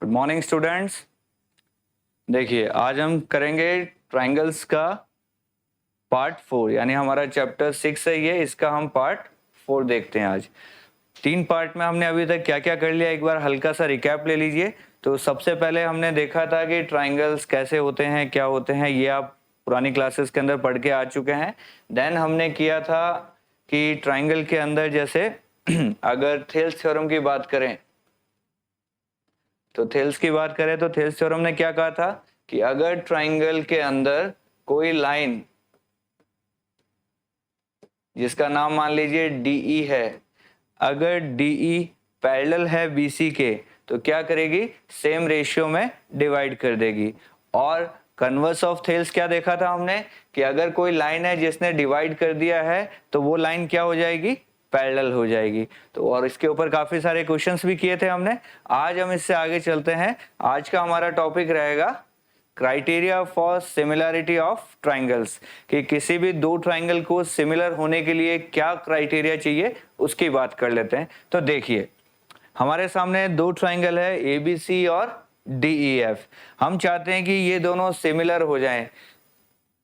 Good morning students. देखिए आज हम करेंगे ट्राइंगल्स का पार्ट 4, यानी हमारा चैप्टर 6 है ये, इसका हम पार्ट 4 देखते हैं आज। 3 पार्ट में हमने अभी तक क्या क्या कर लिया, एक बार हल्का सा रिकैप ले लीजिए। तो सबसे पहले हमने देखा था कि ट्राइंगल्स कैसे होते हैं, क्या होते हैं, ये आप पुरानी क्लासेस के अंदर पढ़ के आ चुके हैं। देन हमने किया था कि ट्राइंगल के अंदर जैसे अगर थेल्स थ्योरम की बात करें तो थेल्स थ्योरम ने क्या कहा था कि अगर ट्राइंगल के अंदर कोई लाइन जिसका नाम मान लीजिए डीई है, अगर डीई पैरेलल है बीसी के तो क्या करेगी, सेम रेशियो में डिवाइड कर देगी। और कन्वर्स ऑफ थेल्स क्या देखा था हमने कि अगर कोई लाइन है जिसने डिवाइड कर दिया है तो वो लाइन क्या हो जाएगी, पैरेलल हो जाएगी। तो और इसके ऊपर काफी सारे क्वेश्चंस भी किए थे हमने। आज हम इससे आगे चलते हैं। आज का हमारा टॉपिक रहेगा criteria for similarity of triangles, कि किसी भी दो ट्राइंगल को सिमिलर होने के लिए क्या क्राइटेरिया चाहिए उसकी बात कर लेते हैं। तो देखिए हमारे सामने दो ट्राइंगल है एबीसी और डीईएफ। हम चाहते हैं कि ये दोनों सिमिलर हो जाएं।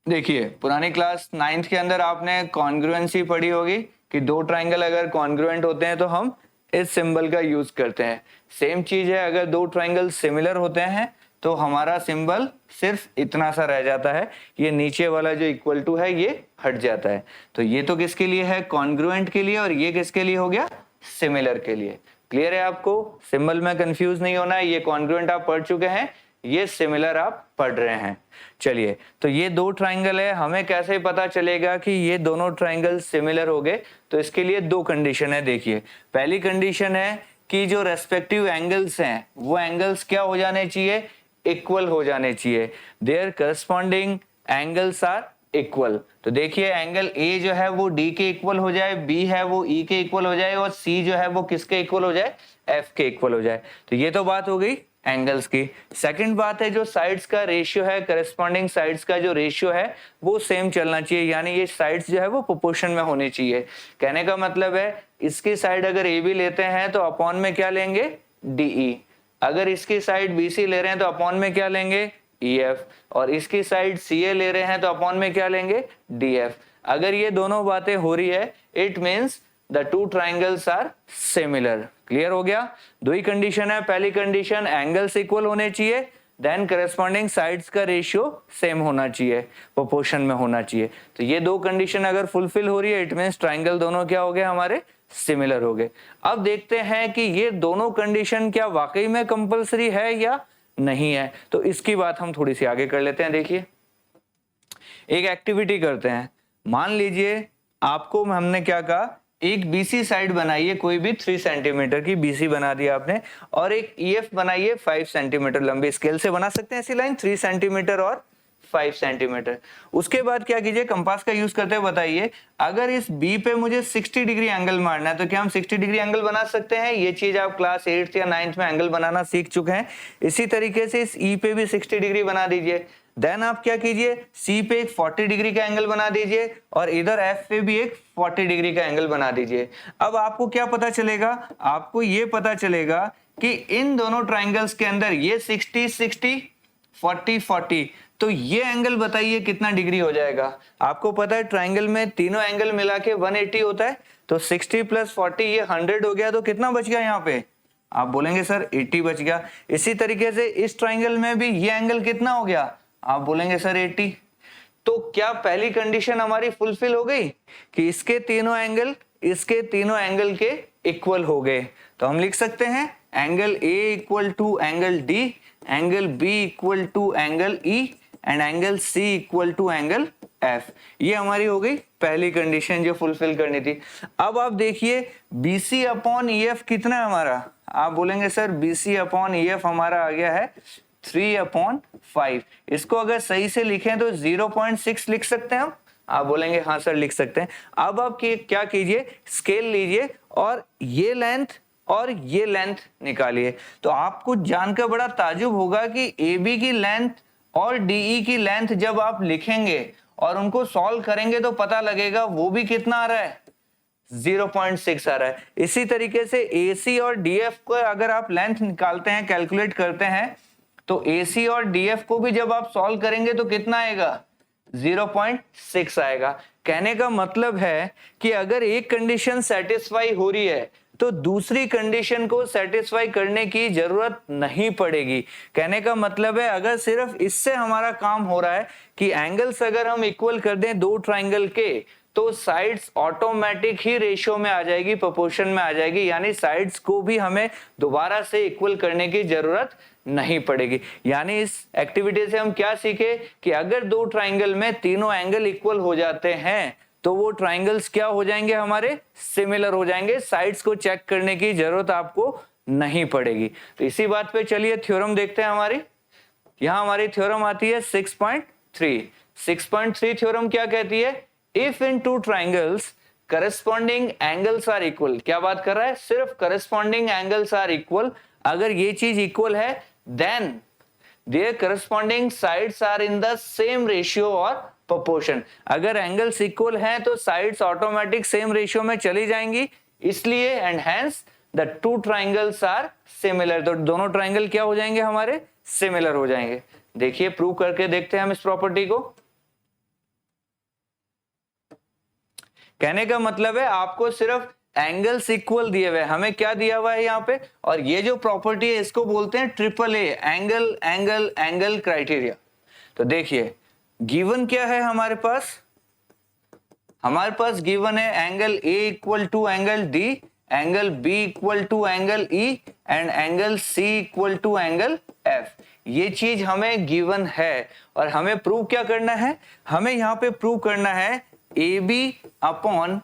देखिए पुरानी क्लास 9th के अंदर आपने कॉन्ग्रुएंसी पढ़ी होगी कि दो ट्राइंगल अगर कॉन्ग्रुएंट होते हैं तो हम इस सिंबल का यूज करते हैं। सेम चीज है, अगर दो ट्राइंगल सिमिलर होते हैं तो हमारा सिंबल सिर्फ इतना सा रह जाता है, ये नीचे वाला जो इक्वल टू है ये हट जाता है। तो ये तो किसके लिए है, कॉन्ग्रुएंट के लिए, और ये किसके लिए हो गया, सिमिलर के लिए। क्लियर है आपको, सिंबल में कंफ्यूज नहीं होना है। ये कॉन्ग्रुएंट आप पढ़ चुके हैं, ये सिमिलर आप पढ़ रहे हैं। चलिए तो ये दो ट्राइंगल है, हमें कैसे पता चलेगा कि ये दोनों ट्राइंगल सिमिलर हो गए, तो इसके लिए दो कंडीशन है। देखिए पहली कंडीशन है कि जो रेस्पेक्टिव एंगल्स हैं वो एंगल्स क्या हो जाने चाहिए, इक्वल हो जाने चाहिए। There corresponding angles are equal. तो देखिए एंगल ए जो है वो डी के इक्वल हो जाए, बी है वो ई के इक्वल हो जाए, और सी जो है वो किसके इक्वल हो जाए, एफ के इक्वल हो जाए। तो ये तो बात हो गई एंगल्स की। सेकंड बात है जो साइड्स का रेशियो है, करस्पॉन्डिंग साइड्स का जो रेशियो है वो सेम चलना चाहिए, यानी ये साइड्स जो है वो प्रोपोर्शन में होनी चाहिए। कहने का मतलब है इसकी साइड अगर ए बी लेते हैं तो अपॉन में क्या लेंगे, डीई। अगर इसकी साइड बीसी ले रहे हैं तो अपॉन में क्या लेंगे, ईएफ। और इसकी साइड सीए ले रहे हैं तो अपॉन में क्या लेंगे, डीएफ। अगर ये दोनों बातें हो रही है it means the two triangles are similar. Clear हो गया। दो ही कंडीशन है। पहली कंडीशन एंगल्स इक्वल होने चाहिए, देन करस्पॉन्डिंग साइड्स का रेशियो सेम होना चाहिए, प्रोपोर्शन में होना चाहिए। तो ये दो कंडीशन अगर फुलफिल हो रही है इट मीन्स ट्राइंगल दोनों क्या हो गए, हमारे सिमिलर हो गए। अब देखते हैं कि ये दोनों कंडीशन क्या वाकई में कंपलसरी है या नहीं है, तो इसकी बात हम थोड़ी सी आगे कर लेते हैं। देखिए एक एक्टिविटी करते हैं। मान लीजिए आपको हमने क्या कहा, एक बीसी साइड बनाइए, कोई भी 3 सेंटीमीटर की बीसी बना दिया आपने, और एक ईएफ बनाइए 5 सेंटीमीटर लंबी। स्केल से बना सकते हैं ऐसी लाइन 3 सेंटीमीटर और 5 सेंटीमीटर। उसके बाद क्या कीजिए, कंपास का यूज करते हुए बताइए अगर इस बी पे मुझे 60 डिग्री एंगल मारना है तो क्या हम 60 डिग्री एंगल बना सकते हैं। ये चीज आप क्लास 8th या 9th में एंगल बनाना सीख चुके हैं। इसी तरीके से इस ई पे भी 60 डिग्री बना दीजिए। देन आप क्या कीजिए, सी पे एक 40 डिग्री का एंगल बना दीजिए, और इधर एफ पे भी एक 40 डिग्री का एंगल बना दीजिए। अब आपको क्या पता चलेगा, आपको ये पता चलेगा कि इन दोनों ट्राइंगल्स के अंदर ये 60 60 40 40, तो ये एंगल बताइए कितना डिग्री हो जाएगा। आपको पता है ट्राइंगल में तीनों एंगल मिला के 180 होता है, तो 60 प्लस 40 ये 100 हो गया। तो कितना बच गया यहाँ पे, आप बोलेंगे सर 80 बच गया। इसी तरीके से इस ट्राइंगल में भी ये एंगल कितना हो गया, आप बोलेंगे सर 80। तो क्या पहली कंडीशन हमारी फुलफिल हो गई कि इसके तीनों एंगल के इक्वल हो गए। तो हम लिख सकते हैं angle A equal to angle D, angle B equal to angle E, and angle C equal to angle F. ये हमारी हो गई पहली कंडीशन जो फुलफिल करनी थी। अब आप देखिए BC अपॉन EF कितना है हमारा, आप बोलेंगे सर BC अपॉन EF हमारा आ गया है 3/5। इसको अगर सही से लिखें तो 0.6 लिख सकते हैं हम, आप बोलेंगे हाँ सर लिख सकते हैं। अब आप क्या कीजिए, स्केल लीजिए और ये लेंथ निकालिए। तो आपको जानकर बड़ा ताजुब होगा कि AB की लेंथ और DE की लेंथ जब आप लिखेंगे और उनको सॉल्व करेंगे तो पता लगेगा वो भी कितना आ रहा है, 0.6 आ रहा है। इसी तरीके से AC और DF को अगर आप लेंथ निकालते हैं, कैलकुलेट करते हैं, तो AC और DF को भी जब आप सॉल्व करेंगे तो कितना आएगा? 0.6 आएगा। कहने का मतलब है कि अगर एक कंडीशन सेटिस्फाई हो रही है तो दूसरी कंडीशन को सेटिस्फाई करने की जरूरत नहीं पड़ेगी। कहने का मतलब है अगर सिर्फ इससे हमारा काम हो रहा है कि एंगल्स अगर हम इक्वल कर दें दो ट्राइंगल के, तो साइड्स ऑटोमेटिक ही रेशियो में आ जाएगी, प्रोपोर्शन में आ जाएगी, यानी साइड्स को भी हमें दोबारा से इक्वल करने की जरूरत नहीं पड़ेगी। यानी इस एक्टिविटी से हम क्या सीखे कि अगर दो ट्राइंगल में तीनों एंगल इक्वल हो जाते हैं तो वो ट्राइंगल्स क्या हो जाएंगे? हमारे सिमिलर हो जाएंगे, साइड्स को चेक करने की जरूरत आपको नहीं पड़ेगी। तो इसी बात पे चलिए थ्योरम देखते हैं हमारी। यहां हमारी थ्योरम आती है 6.3। 6.3 थ्योरम क्या कहती है? If in two triangles corresponding angles are equal. क्या बात कर रहा है? सिर्फ करस्पॉन्डिंग एंगल्स आर इक्वल। अगर ये चीज इक्वल है then there corresponding sides are in the same ratio और प्रोपोर्शन। अगर एंगल्स इक्वल हैं तो साइड्स ऑटोमेटिक सेम रेशियो में चली जाएंगी, इसलिए and hence the two triangles are similar. तो दोनों ट्राइंगल क्या हो जाएंगे? हमारे सिमिलर हो जाएंगे। देखिए प्रूव करके देखते हैं हम इस प्रॉपर्टी को। कहने का मतलब है आपको सिर्फ एंगल्स इक्वल दिए हुए, हमें क्या दिया हुआ है यहाँ पे, और ये जो प्रॉपर्टी है इसको बोलते हैं triple A, angle angle angle criteria. तो देखिए गिवन क्या है हमारे पास? हमारे पास गिवन है angle A equal to angle D, angle B equal to angle E and angle C equal to angle F. ये चीज हमें गिवन है और हमें प्रूव क्या करना है? हमें यहाँ पे प्रूव करना है A B upon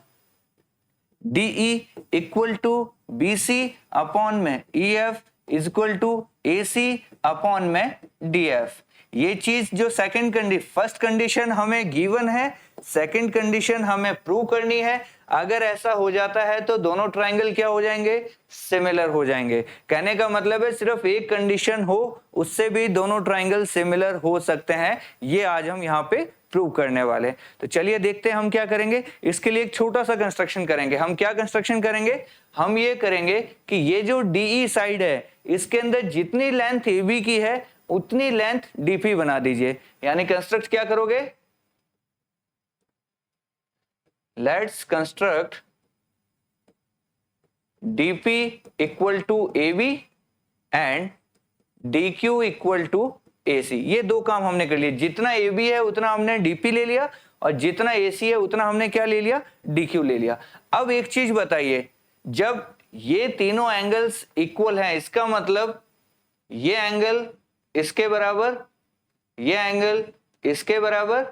D E equal to B C upon में E F is equal to A C upon में डी एफ। ये चीज जो सेकंड कंडीशन, फर्स्ट कंडीशन हमें गिवन है, सेकंड कंडीशन हमें प्रूव करनी है। अगर ऐसा हो जाता है तो दोनों ट्राइंगल क्या हो जाएंगे? सिमिलर हो जाएंगे। कहने का मतलब है सिर्फ एक कंडीशन हो उससे भी दोनों ट्राइंगल सिमिलर हो सकते हैं। ये आज हम यहाँ पे प्रूव करने वाले। तो चलिए देखते हैं हम क्या करेंगे। इसके लिए एक छोटा सा कंस्ट्रक्शन करेंगे। हम क्या कंस्ट्रक्शन करेंगे? हम ये करेंगे कि ये जो डीई साइड है इसके अंदर जितनी लेंथ एबी की है उतनी लेंथ डीपी बना दीजिए। यानी कंस्ट्रक्ट क्या करोगे? Let's construct DP equal to AB and DQ equal to AC. ये दो काम हमने कर लिए। जितना एबी है उतना हमने डीपी ले लिया और जितना एसी है उतना हमने क्या ले लिया? डीक्यू ले लिया। अब एक चीज बताइए, जब ये तीनों एंगल्स इक्वल हैं इसका मतलब ये एंगल इसके बराबर, ये एंगल इसके बराबर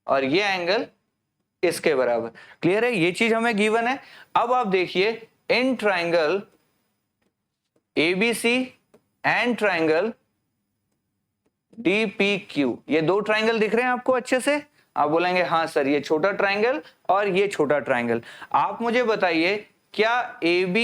और ये एंगल इसके बराबर। क्लियर है? ये चीज हमें गिवन है। अब आप देखिए in triangle ABC and triangle DPQ, ये दो ट्राइंगल दिख रहे हैं आपको अच्छे से? आप बोलेंगे हाँ सर ये छोटा ट्राइंगल और ये छोटा ट्राइंगल। आप मुझे बताइए क्या AB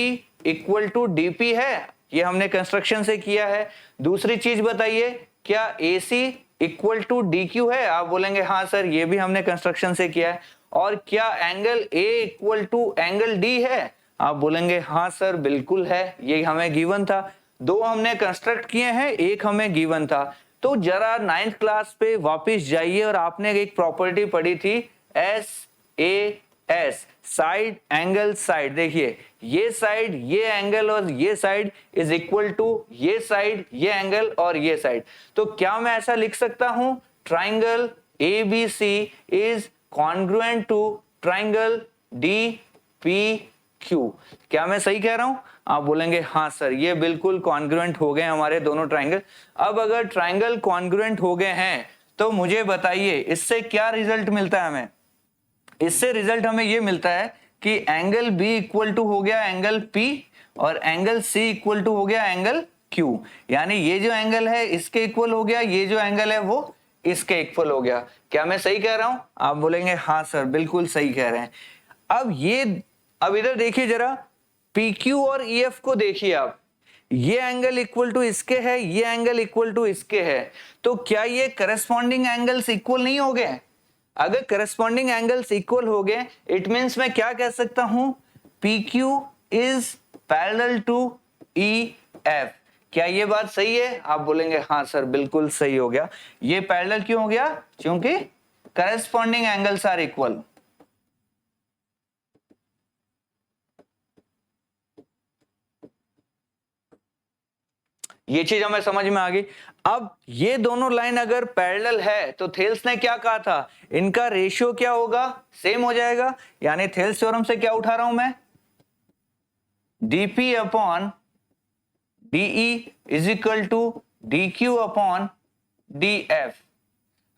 इक्वल टू डीपी है? ये हमने कंस्ट्रक्शन से किया है। दूसरी चीज बताइए क्या AC इक्वल टू DQ है? आप बोलेंगे हाँ सर ये भी हमने कंस्ट्रक्शन से किया है। और क्या angle A equal to angle D है? आप बोलेंगे हाँ सर बिल्कुल है, ये हमें गिवन था। दो हमने कंस्ट्रक्ट किए हैं, एक हमें गिवन था। तो जरा 9th क्लास पे वापस जाइए और आपने एक प्रॉपर्टी पढ़ी थी SAS, साइड एंगल साइड। देखिए ये साइड, ये एंगल और ये साइड इज इक्वल टू ये साइड, ये एंगल और ये साइड। तो क्या मैं ऐसा लिख सकता हूं triangle ABC is congruent to triangle DPQ? क्या मैं सही कह रहा हूं? आप बोलेंगे हाँ सर ये बिल्कुल कॉन्ग्रुएंट हो गए हमारे दोनों ट्राइंगल। अब अगर ट्राइंगल कॉन्ग्रुएंट हो गए हैं तो मुझे बताइए इससे क्या रिजल्ट मिलता है हमें? इससे रिजल्ट हमें ये मिलता है कि एंगल B इक्वल टू हो गया एंगल P और एंगल C इक्वल टू हो गया एंगल Q। यानी ये जो एंगल है इसके इक्वल हो गया, ये जो एंगल है वो इसके इक्वल हो गया। क्या मैं सही कह रहा हूं? आप बोलेंगे हाँ सर बिल्कुल सही कह रहे हैं। अब इधर देखिए जरा PQ और EF को देखिए आप, ये एंगल इक्वल टू इसके है, ये एंगल इक्वल टू इसके है। तो क्या ये करस्पॉन्डिंग एंगल्स इक्वल नहीं हो गए? अगर करस्पॉन्डिंग एंगल्स इक्वल हो गए, इट मीन्स मैं क्या कह सकता हूं, PQ is parallel to EF। क्या ये बात सही है? आप बोलेंगे हाँ सर बिल्कुल सही हो गया। ये पैरेलल क्यों हो गया? क्योंकि करस्पॉन्डिंग एंगल्स आर इक्वल। ये चीज हमें समझ में आ गई। अब ये दोनों लाइन अगर पैरेलल है तो थेल्स ने क्या कहा था, इनका रेशियो क्या होगा, सेम हो जाएगा। यानी थेल्स थ्योरम से क्या उठा रहा हूं मैं, dP upon DE is equal to DQ upon DF।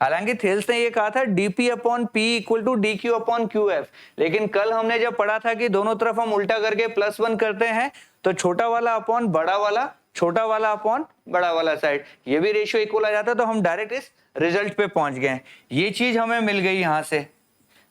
हालांकि थेल्स ने ये कहा था dP upon P equal to DQ upon QF, लेकिन कल हमने जब पढ़ा था कि दोनों तरफ हम उल्टा करके +1 करते हैं तो छोटा वाला अपॉन बड़ा वाला, छोटा वाला अपॉन बड़ा वाला साइड, ये भी रेशियो इक्वल आ जाता, तो हम डायरेक्ट इस रिजल्ट पे पहुंच गए। ये चीज हमें मिल गई, यहां से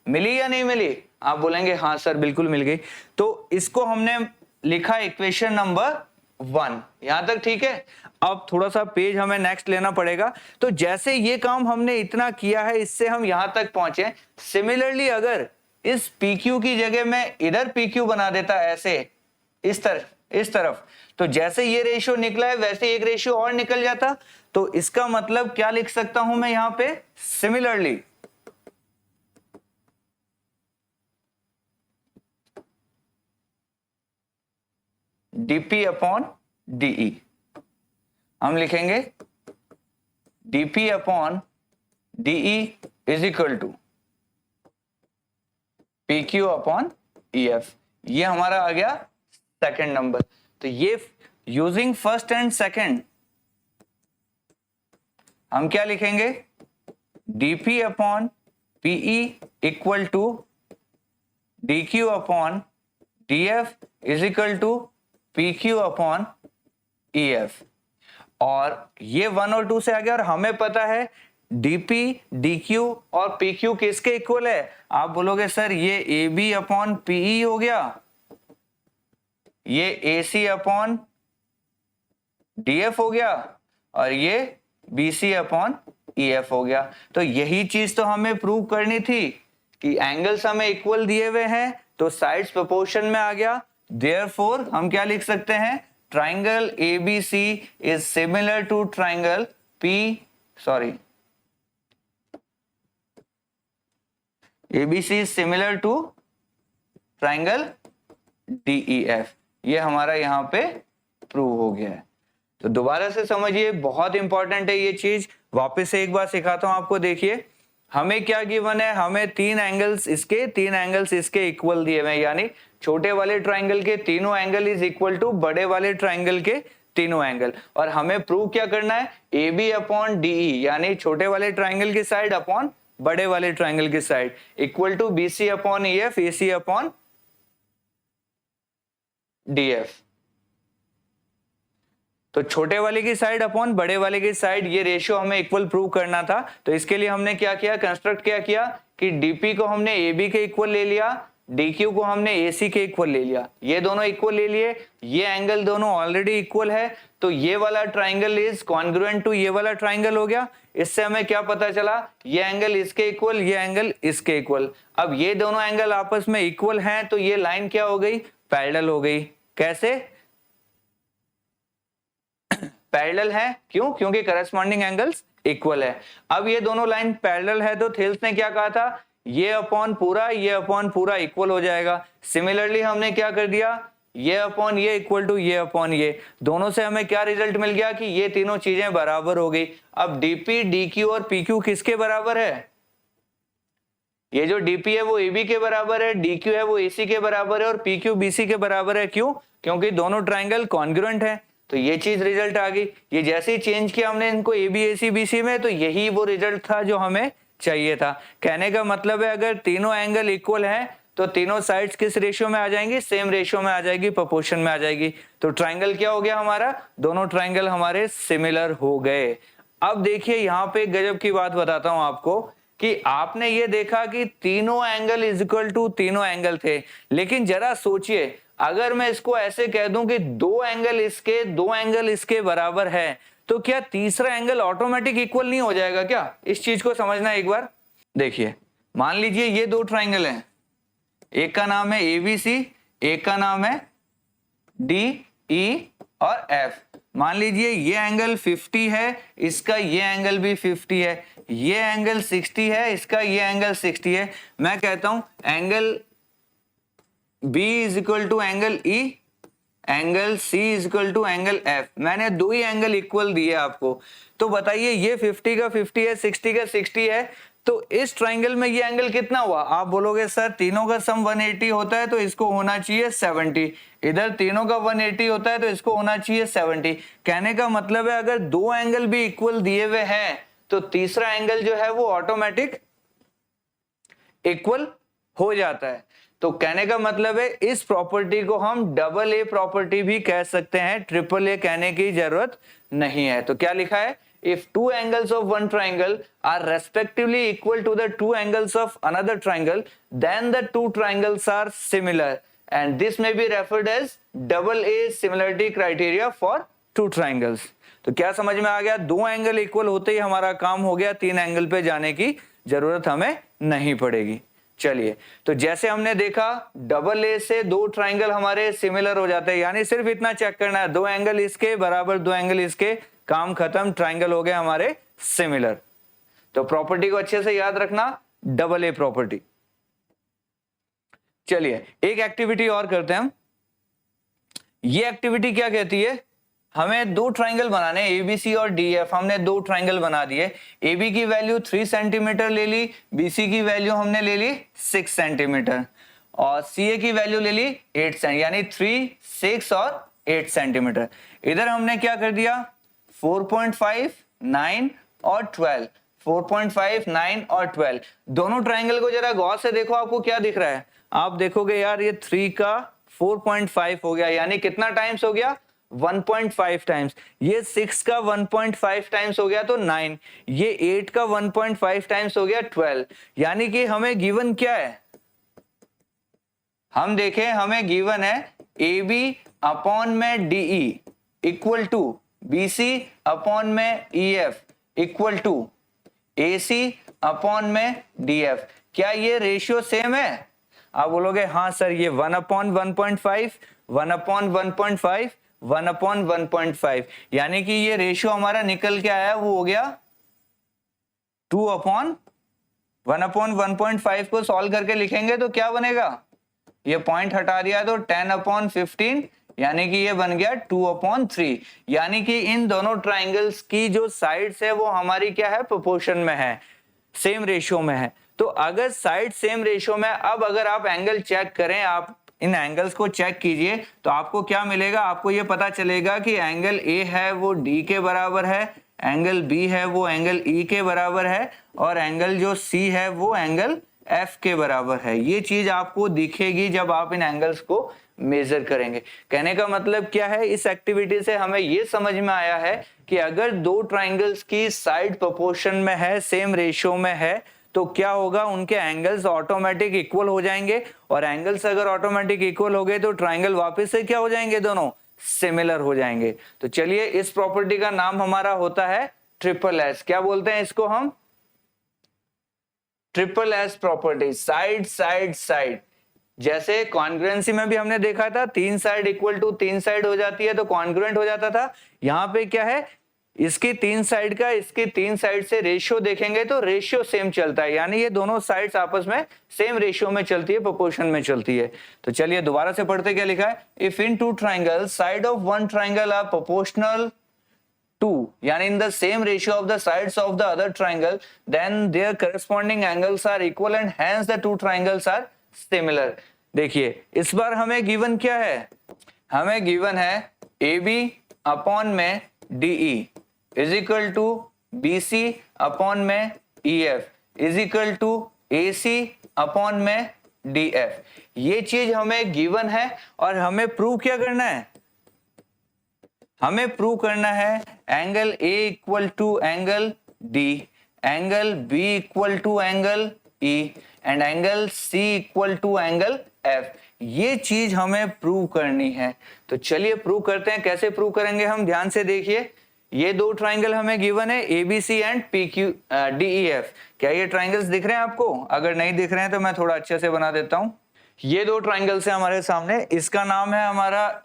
मिली या नहीं मिली? आप बोलेंगे हाँ सर बिल्कुल मिल गई। तो इसको हमने लिखा इक्वेशन नंबर 1, यहां तक ठीक है। अब थोड़ा सा पेज हमें नेक्स्ट लेना पड़ेगा। तो जैसे ये काम हमने इतना किया है, इससे हम यहां तक पहुंचे। सिमिलरली अगर इस PQ की जगह मैं इधर PQ बना देता ऐसे, इस तरफ, तो जैसे ये रेशियो निकला है वैसे एक रेशियो और निकल जाता। तो इसका मतलब क्या लिख सकता हूं मैं यहां पे, सिमिलरली dP अपॉन DE, हम लिखेंगे dP upon DE is equal to PQ upon EF। ये हमारा आ गया सेकंड नंबर। तो ये यूजिंग फर्स्ट एंड सेकंड हम क्या लिखेंगे, dP upon PE equal to DQ upon DF is equal to PQ upon EF। और ये 1 और 2 से आ गया। और हमें पता है DP, DQ और PQ किसके इक्वल है? आप बोलोगे सर ये AB अपॉन PE हो गया, ये AC अपॉन DF हो गया, और ये BC अपॉन EF हो गया। तो यही चीज तो हमें प्रूव करनी थी कि एंगल्स हमें इक्वल दिए हुए हैं तो साइड्स प्रोपोर्शन में आ गया। देयरफॉर हम क्या लिख सकते हैं, triangle ABC is similar to triangle ABC is similar to triangle DEF। ये हमारा यहाँ पे प्रूव हो गया है। तो दोबारा से समझिए, बहुत इंपॉर्टेंट है ये चीज। वापस से एक बार सिखाता हूं आपको। देखिए हमें क्या गिवन है, हमें 3 एंगल्स इसके, 3 एंगल्स इसके इक्वल दिए हुए हैं। यानी छोटे वाले ट्राइंगल के तीनों एंगल इज इक्वल टू बड़े वाले ट्राइंगल के तीनों एंगल। और हमें प्रूव क्या करना है, AB अपॉन DE यानी छोटे वाले ट्राइंगल की साइड अपॉन बड़े वाले ट्राइंगल की side equal to BC upon EF, AC upon DF। तो छोटे वाले की साइड अपॉन बड़े वाले की साइड, ये रेशियो हमें इक्वल प्रूव करना था। तो इसके लिए हमने क्या किया, कंस्ट्रक्ट क्या किया कि DP को हमने AB के इक्वल ले लिया, DQ को हमने AC के इक्वल ले लिया, ये दोनों इक्वल ले लिए। ये एंगल दोनों ऑलरेडी इक्वल है, तो ये वाला ट्राइंगल इज कॉन्ग्रुएंट टू ये वाला ट्राइंगल हो गया। इससे हमें क्या पता चला, ये एंगल इसके इक्वल, ये एंगल इसके इक्वल। अब ये दोनों एंगल आपस में इक्वल हैं तो ये लाइन क्या हो गई, पैरेलल हो गई। कैसे पैरेलल है, क्यों? क्योंकि करस्पॉन्डिंग एंगल्स इक्वल है। अब ये दोनों लाइन पैरेलल है तो थेल्स ने क्या कहा था, ये अपॉन पूरा, ये अपॉन पूरा इक्वल हो जाएगा। सिमिलरली हमने क्या कर दिया, ये अपॉन ये इक्वल टू ये अपॉन ये, दोनों से हमें क्या रिजल्ट मिल गया कि ये तीनों चीजें बराबर हो गई। अब DP, DQ और PQ किसके बराबर है? ये जो DP है वो AB के बराबर है, DQ है वो AC के बराबर है और PQ BC के बराबर है। क्यों? क्योंकि दोनों ट्राइंगल कॉन्ग्रुएंट है। तो ये चीज रिजल्ट आ गई। ये जैसे ही चेंज किया हमने इनको AB, AC, BC में, तो यही वो रिजल्ट था जो हमें चाहिए था। कहने का मतलब है अगर तीनों एंगल इक्वल हैं तो तीनों साइड्स किस रेशियो में आ जाएंगी, सेम रेशियो में आ जाएगी, प्रोपोर्शन में आ जाएगी। तो ट्राइंगल क्या हो गया हमारा, दोनों ट्राइंगल हमारे सिमिलर हो गए। अब देखिए यहाँ पे गजब की बात बताता हूं आपको कि आपने ये देखा कि तीनों एंगल इज इक्वल टू तीनों एंगल थे, लेकिन जरा सोचिए अगर मैं इसको ऐसे कह दूं कि दो एंगल इसके बराबर है, तो क्या तीसरा एंगल ऑटोमेटिक इक्वल नहीं हो जाएगा क्या? इस चीज को समझना एक बार। देखिए मान लीजिए ये दो ट्राइंगल हैं, एक का नाम है ABC, एक का नाम है DE और F। मान लीजिए ये एंगल 50 है, इसका ये एंगल भी 50 है, ये एंगल 60 है, इसका ये एंगल 60 है। मैं कहता हूं angle B is equal to angle E, angle C is equal to angle F। मैंने दो ही एंगल इक्वल दिए आपको, तो बताइए ये 50 का 50 है, 60 का 60 है, तो इस ट्राइंगल में ये एंगल कितना हुआ? आप बोलोगे सर तीनों का सम 180 होता है तो इसको होना चाहिए 70, इधर तीनों का 180 होता है तो इसको होना चाहिए 70। कहने का मतलब है अगर दो एंगल भी इक्वल दिए हुए हैं तो तीसरा एंगल जो है वो ऑटोमेटिक इक्वल हो जाता है। तो कहने का मतलब है इस प्रॉपर्टी को हम डबल ए प्रॉपर्टी भी कह सकते हैं, ट्रिपल ए कहने की जरूरत नहीं है। तो क्या लिखा है? If two angles of one triangle are respectively equal to the two angles of another triangle, then the two triangles are similar, and this may be referred as double A similarity criteria for two triangles. तो क्या समझ में आ गया? दो angle equal होते ही हमारा काम हो गया, तीन एंगल पे जाने की जरूरत हमें नहीं पड़ेगी। चलिए, तो जैसे हमने देखा डबल ए से दो ट्राइंगल हमारे सिमिलर हो जाते हैं, यानी सिर्फ इतना चेक करना है, दो एंगल इसके बराबर दो एंगल इसके, काम खत्म, ट्राइंगल हो गए हमारे सिमिलर। तो प्रॉपर्टी को अच्छे से याद रखना, डबल ए प्रॉपर्टी। चलिए एक एक्टिविटी और करते हैं हम। ये एक्टिविटी क्या कहती है? हमें दो ट्राइंगल बनाने, ABC और DF। हमने दो ट्राइंगल बना दिए। AB की वैल्यू 3 सेंटीमीटर ले ली, BC की वैल्यू हमने ले ली 6 सेंटीमीटर और CA की वैल्यू ले ली 8 सेंटीमीटर, यानी 3, 6 और 8 सेंटीमीटर। इधर हमने क्या कर दिया? 4.5, 9 और 12, 4.5, 9 और 12। दोनों ट्राइंगल को जरा गौर से देखो, आपको क्या दिख रहा है? आप देखोगे यार ये 3 का 4.5 हो गया, यानी कितना टाइम्स हो गया? 1.5 टाइम्स। ये 6 का 1.5 टाइम्स हो गया तो 9, ये 8 का 1.5 टाइम्स हो गया 12। यानी कि हमें गिवन क्या है? हम देखें, हमें गिवन है AB अपॉन में DE equal to BC upon में EF equal to AC upon में DF। क्या ये रेशियो सेम है? आप बोलोगे हाँ सर, ये 1 अपॉन 1.5, 1 अपॉन 1.5, 1 अपॉन 1.5, यानी कि ये रेशियो हमारा निकल के आया, वो हो गया 2 अपॉन 1 अपॉन 1.5 को सॉल्व करके लिखेंगे तो क्या बनेगा? ये पॉइंट हटा दिया तो 10 अपॉन 15, यानी कि ये बन गया 2 अपॉन 3। यानी कि इन दोनों ट्राइंगल्स की जो साइड्स है वो हमारी क्या है? प्रोपोर्शन में है, सेम रेशियो में है। तो अगर साइड सेम रेशियो में, अब अगर आप एंगल चेक करें, आप इन एंगल्स को चेक कीजिए तो आपको क्या मिलेगा? आपको ये पता चलेगा कि एंगल A है वो D के बराबर है, एंगल B है वो एंगल E के बराबर है और एंगल जो C है वो एंगल F के बराबर है। ये चीज आपको दिखेगी जब आप इन एंगल्स को मेजर करेंगे। कहने का मतलब क्या है? इस एक्टिविटी से हमें ये समझ में आया है कि अगर दो ट्राइंगल्स की साइड प्रोपोर्शन में है, सेम रेशियो में है, तो क्या होगा? उनके एंगल्स ऑटोमेटिक इक्वल हो जाएंगे और एंगल्स अगर ऑटोमेटिक इक्वल हो गए तो ट्राइंगल वापस से क्या हो जाएंगे? दोनों सिमिलर हो जाएंगे। तो चलिए, इस प्रॉपर्टी का नाम हमारा होता है ट्रिपल एस। क्या बोलते हैं इसको हम? Triple S property, side side side. जैसे कॉन्ग्रुएंसी में भी हमने देखा था, तीन साइड इक्वल टू तीन साइड हो जाती है तो कॉन्ग्रुएंट हो जाता था। यहाँ पे क्या है? इसकी तीन साइड का इसकी तीन साइड से रेशियो देखेंगे तो रेशियो सेम चलता है, यानी ये दोनों साइड्स आपस में सेम रेशियो में चलती है, प्रोपोर्शन में चलती है। तो चलिए दोबारा से पढ़ते, क्या लिखा है? If in two triangles side of one triangle are proportional to, यानी in the same ratio of the sides of the other triangle, then there corresponding angles are equal and hence the two triangles are similar. देखिए इस बार हमें given क्या है? हमें given है AB upon में DE is equal to BC upon में EF is equal to AC upon में DF। ये चीज हमें गिवन है और हमें प्रूव क्या करना है? हमें प्रूव करना है angle A equal to angle D, angle B equal to angle E and angle C equal to angle F। ये चीज हमें प्रूव करनी है। तो चलिए प्रूव करते हैं। कैसे प्रूव करेंगे हम? ध्यान से देखिए, ये दो ट्राइंगल हमें गिवन है ABC एंड PQ DEF। क्या ये ट्राइंगल्स दिख रहे हैं आपको? अगर नहीं दिख रहे हैं तो मैं थोड़ा अच्छे से बना देता हूं। ये दो ट्राइंगल्स है हमारे सामने, इसका नाम है हमारा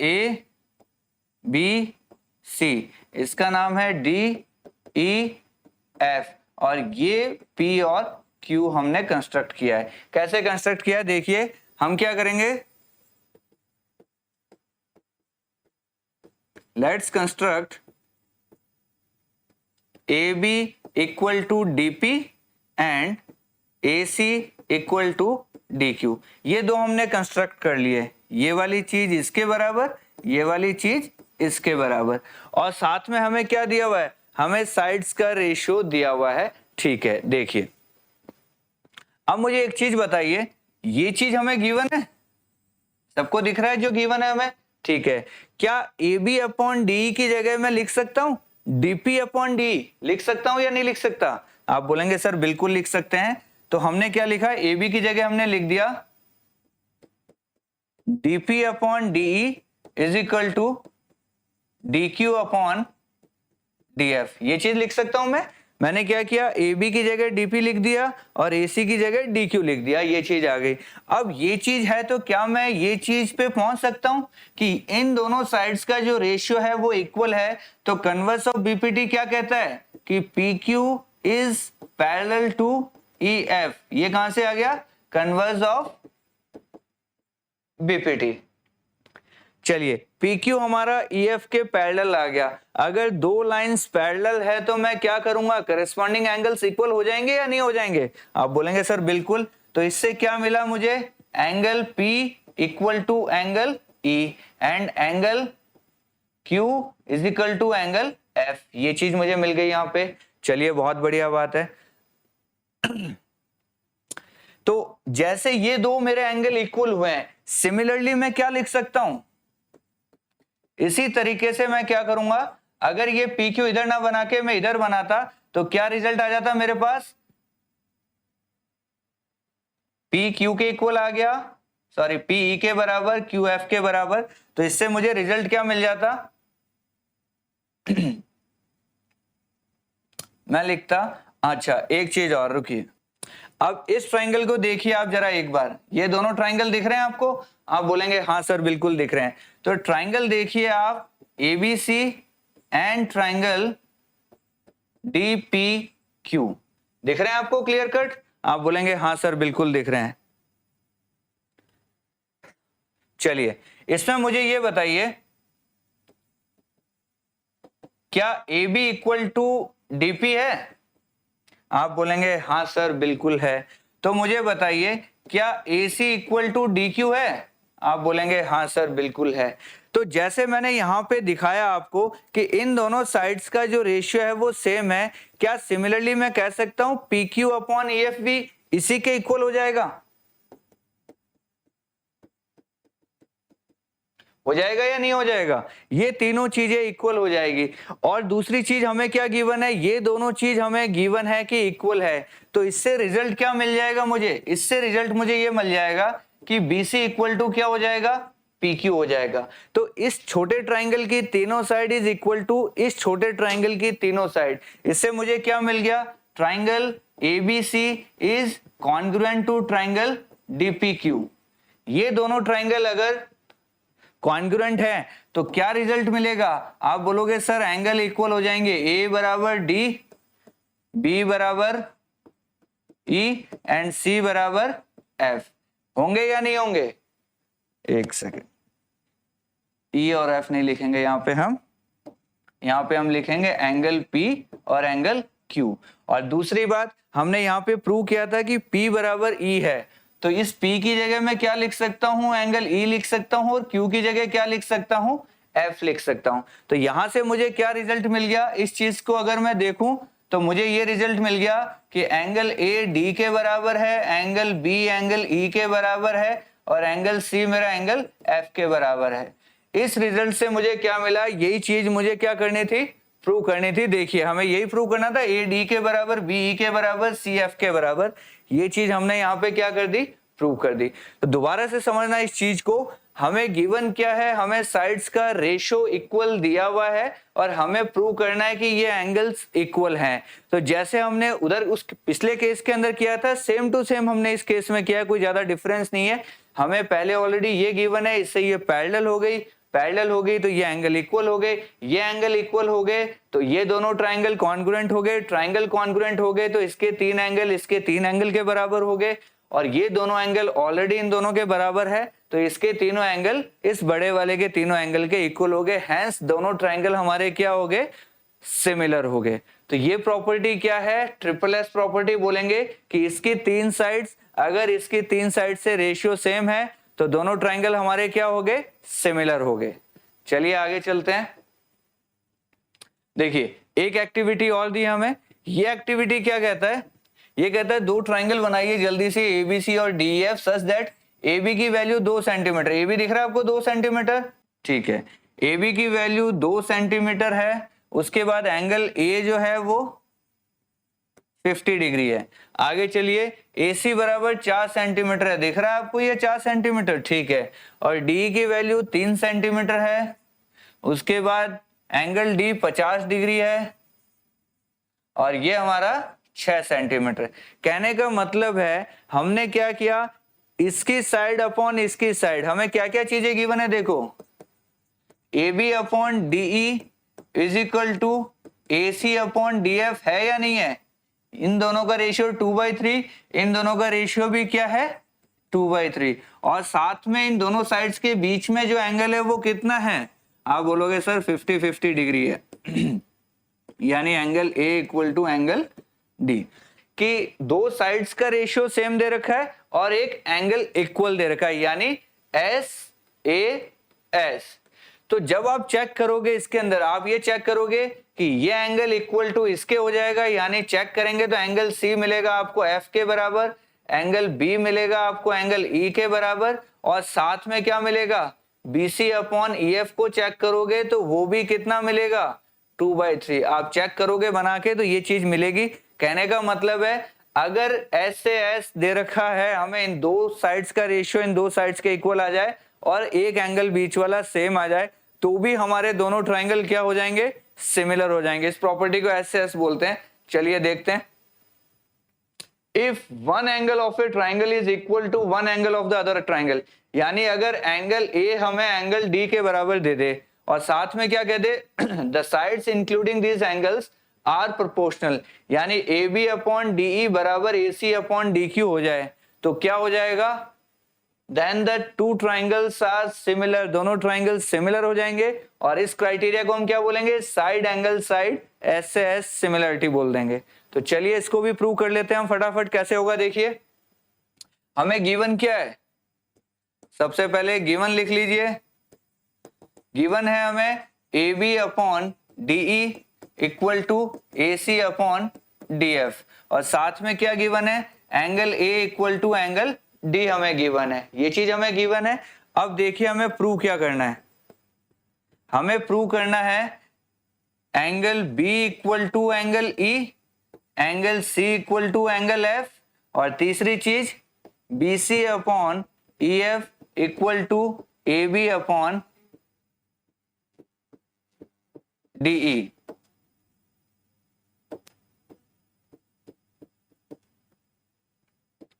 ABC, इसका नाम है DEF, और ये P और Q हमने कंस्ट्रक्ट किया है। कैसे कंस्ट्रक्ट किया है देखिए, हम क्या करेंगे, let's construct AB equal to DP and AC equal to DQ। ये दो हमने कंस्ट्रक्ट कर लिए, ये वाली चीज इसके बराबर, ये वाली चीज इसके बराबर, और साथ में हमें क्या दिया हुआ है, हमें साइड्स का रेशियो दिया हुआ है। ठीक है, देखिए अब मुझे एक चीज बताइए, ये चीज हमें गिवन है, सबको दिख रहा है जो गिवन है हमें? ठीक है, क्या AB अपॉन DE की जगह मैं लिख सकता हूं DP अपॉन DE? लिख सकता हूं या नहीं लिख सकता? आप बोलेंगे सर बिल्कुल लिख सकते हैं। तो हमने क्या लिखा, AB की जगह हमने लिख दिया DP upon DE is equal to DQ upon DF। ये चीज लिख सकता हूं मैंने क्या किया, AB की जगह DP लिख दिया और AC की जगह DQ लिख दिया, ये चीज आ गई। अब ये चीज है तो क्या मैं ये चीज पे पहुंच सकता हूं कि इन दोनों साइड्स का जो रेशियो है वो इक्वल है? तो कन्वर्स ऑफ BPT क्या कहता है कि PQ is parallel to EF। ये कहां से आ गया, कन्वर्स ऑफ BPT। चलिए PQ हमारा EF के पैरेलल आ गया। अगर दो लाइंस पैरेलल है तो मैं क्या करूंगा, करस्पॉन्डिंग एंगल्स इक्वल हो जाएंगे या नहीं हो जाएंगे? आप बोलेंगे सर बिल्कुल। तो इससे क्या मिला मुझे, angle P equal to angle E and angle Q is equal to angle F। ये चीज मुझे मिल गई यहां पे। चलिए बहुत बढ़िया बात है। तो जैसे ये दो मेरे एंगल इक्वल हुए हैं, सिमिलरली मैं क्या लिख सकता हूं, इसी तरीके से मैं क्या करूंगा, अगर ये PQ इधर ना बना के मैं इधर बनाता तो क्या रिजल्ट आ जाता मेरे पास, PQ के इक्वल आ गया, सॉरी PE के बराबर, QF के बराबर। तो इससे मुझे रिजल्ट क्या मिल जाता मैं लिखता, अच्छा एक चीज और रुकिए, अब इस ट्राइंगल को देखिए आप जरा एक बार, ये दोनों ट्राइंगल दिख रहे हैं आपको? आप बोलेंगे हाँ सर बिल्कुल दिख रहे हैं। तो ट्राइंगल देखिए आप, ABC एंड ट्राइंगल DPQ दिख रहे हैं आपको क्लियर कट? आप बोलेंगे हाँ सर बिल्कुल दिख रहे हैं। चलिए इसमें मुझे ये बताइए, क्या AB इक्वल टू DP है? आप बोलेंगे हाँ सर बिल्कुल है। तो मुझे बताइए क्या AC इक्वल टू DQ है? आप बोलेंगे हाँ सर बिल्कुल है। तो जैसे मैंने यहाँ पे दिखाया आपको कि इन दोनों साइड्स का जो रेशियो है वो सेम है, क्या सिमिलरली मैं कह सकता हूं PQ अपॉन EF भी इसी के इक्वल हो जाएगा? हो जाएगा या नहीं हो जाएगा? ये तीनों चीजें इक्वल हो जाएगी। और दूसरी चीज हमें क्या गिवन है, ये दोनों चीज हमें गिवन है कि इक्वल है। तो इससे रिजल्ट क्या मिल जाएगा मुझे, इससे रिजल्ट मुझे ये मिल जाएगा कि BC इक्वल टू क्या हो जाएगा, PQ हो जाएगा। तो इस छोटे ट्राइंगल की तीनों साइड इज इक्वल टू इस छोटे ट्राइंगल की तीनों साइड। इससे मुझे क्या मिल गया, triangle ABC is congruent to triangle DPQ। ये दोनों ट्राइंगल अगर कॉन्ग्रुएंट है तो क्या रिजल्ट मिलेगा? आप बोलोगे सर एंगल इक्वल हो जाएंगे, A बराबर D, B बराबर E एंड C बराबर F। होंगे या नहीं होंगे? एक सेकेंड, E और F नहीं लिखेंगे यहाँ पे हम लिखेंगे एंगल P और एंगल Q। और दूसरी बात, हमने यहाँ पे प्रूव किया था कि P बराबर E है, तो इस P की जगह मैं क्या लिख सकता हूं, एंगल E लिख सकता हूं, और Q की जगह क्या लिख सकता हूं, F लिख सकता हूं। तो यहां से मुझे क्या रिजल्ट मिल गया, इस चीज को अगर मैं देखूं तो मुझे ये रिजल्ट मिल गया कि एंगल A D के बराबर है, एंगल B एंगल E के बराबर है, और एंगल C मेरा एंगल F के बराबर है। इस रिजल्ट से मुझे क्या मिला, यही चीज मुझे क्या करनी थी, प्रूव करनी थी। देखिए हमें यही प्रूव करना था, A D के बराबर, B E के बराबर, C F के बराबर। ये चीज हमने यहाँ पे क्या कर दी, प्रूव कर दी। तो दोबारा से समझना इस चीज को, हमें गिवन क्या है, हमें साइड्स का रेशो इक्वल दिया हुआ है और हमें प्रूव करना है कि ये एंगल्स इक्वल हैं। तो जैसे हमने उधर उस पिछले केस के अंदर किया था, सेम टू सेम हमने इस केस में किया, कोई ज्यादा डिफरेंस नहीं है। हमें पहले ऑलरेडी ये गिवन है, इससे ये पैरेलल हो गई, पैरेलल हो गई तो ये एंगल इक्वल हो गए, ये एंगल इक्वल हो गए तो ये दोनों ट्राइंगल कॉन्ग्रुएंट हो गए, ट्राइंगल कॉन्ग्रुएंट हो गए तो इसके 3 एंगल इसके 3 एंगल के बराबर हो गए, और ये दोनों एंगल ऑलरेडी इन दोनों के बराबर है तो इसके तीनों एंगल इस बड़े वाले के तीनों एंगल के इक्वल हो गए। हैंस दोनों ट्राइंगल हमारे क्या हो गए, सिमिलर हो गए। तो ये प्रॉपर्टी क्या है, ट्रिपल एस प्रॉपर्टी बोलेंगे कि इसकी 3 साइड्स, अगर इसकी 3 साइड से रेशियो सेम है तो दोनों ट्राइंगल हमारे क्या हो गए, सिमिलर हो गए। चलिए आगे चलते हैं। देखिए एक एक्टिविटी और दी हमें, ये एक्टिविटी क्या कहता है, ये कहता है 2 ट्राइंगल बनाइए जल्दी से एबीसी और डीईएफ सच दैट AB की वैल्यू 2 सेंटीमीटर, AB दिख रहा है आपको 2 सेंटीमीटर, ठीक है, AB की वैल्यू 2 सेंटीमीटर है, उसके बाद एंगल A जो है वो 50 डिग्री है। आगे चलिए AC बराबर 4 सेंटीमीटर है, दिख रहा है आपको ये 4 सेंटीमीटर, ठीक है, और D की वैल्यू 3 सेंटीमीटर है, उसके बाद एंगल D 50 डिग्री है और ये हमारा 6 सेंटीमीटर। कहने का मतलब है हमने क्या किया, इसकी साइड अपॉन इसकी साइड हमें क्या क्या चीजें गिवन है, देखो AB upon DE is equal to AC upon DF है या नहीं है, इन दोनों का रेशियो 2/3, इन दोनों का रेशियो भी क्या है 2/3, और साथ में इन दोनों साइड्स के बीच में जो एंगल है वो कितना है, आप बोलोगे सर 50-50 डिग्री है यानी angle A equal to angle D, कि 2 साइड्स का रेशियो सेम दे रखा है और एक एंगल इक्वल दे रखा है यानी SAS। तो जब आप चेक करोगे इसके अंदर, आप ये चेक करोगे कि ये एंगल इक्वल टू इसके हो जाएगा, यानी चेक करेंगे तो एंगल C मिलेगा आपको F के बराबर, एंगल B मिलेगा आपको एंगल E के बराबर, और साथ में क्या मिलेगा, BC अपॉन EF को चेक करोगे तो वो भी कितना मिलेगा 2/3। आप चेक करोगे बना के तो ये चीज मिलेगी। कहने का मतलब है अगर S से S दे रखा है, हमें इन 2 साइड्स का रेशियो इन 2 साइड्स के इक्वल आ जाए और एक एंगल बीच वाला सेम आ जाए तो भी हमारे दोनों ट्राइंगल क्या हो जाएंगे, सिमिलर हो जाएंगे। इस प्रॉपर्टी को S से S बोलते हैं। चलिए देखते हैं। If one angle of a triangle is equal to one angle of the other triangle, यानी अगर एंगल A हमें एंगल D के बराबर दे दे और साथ में क्या कह दे the sides including these angles are proportional, यानी AB अपॉन DE बराबर AC अपॉन DQ हो जाए तो क्या हो जाएगा, then the 2 triangles are similar, दोनों ट्राइंगल सिमिलर हो जाएंगे और इस क्राइटेरिया को हम क्या बोलेंगे, साइड एंगल साइड S से S सिमिलरिटी बोल देंगे। तो चलिए इसको भी प्रूव कर लेते हैं हम फटाफट, कैसे होगा देखिए। हमें गिवन क्या है, सबसे पहले गिवन लिख लीजिए। गिवन है हमें AB upon DE equal to AC upon DF, और साथ में क्या गिवन है, angle A equal to angle D हमें गिवन है, ये चीज हमें गिवन है। अब देखिए हमें प्रूव क्या करना है, हमें प्रूव करना है angle B equal to angle E, angle C equal to angle F, और तीसरी चीज BC upon EF equal to AB upon DE।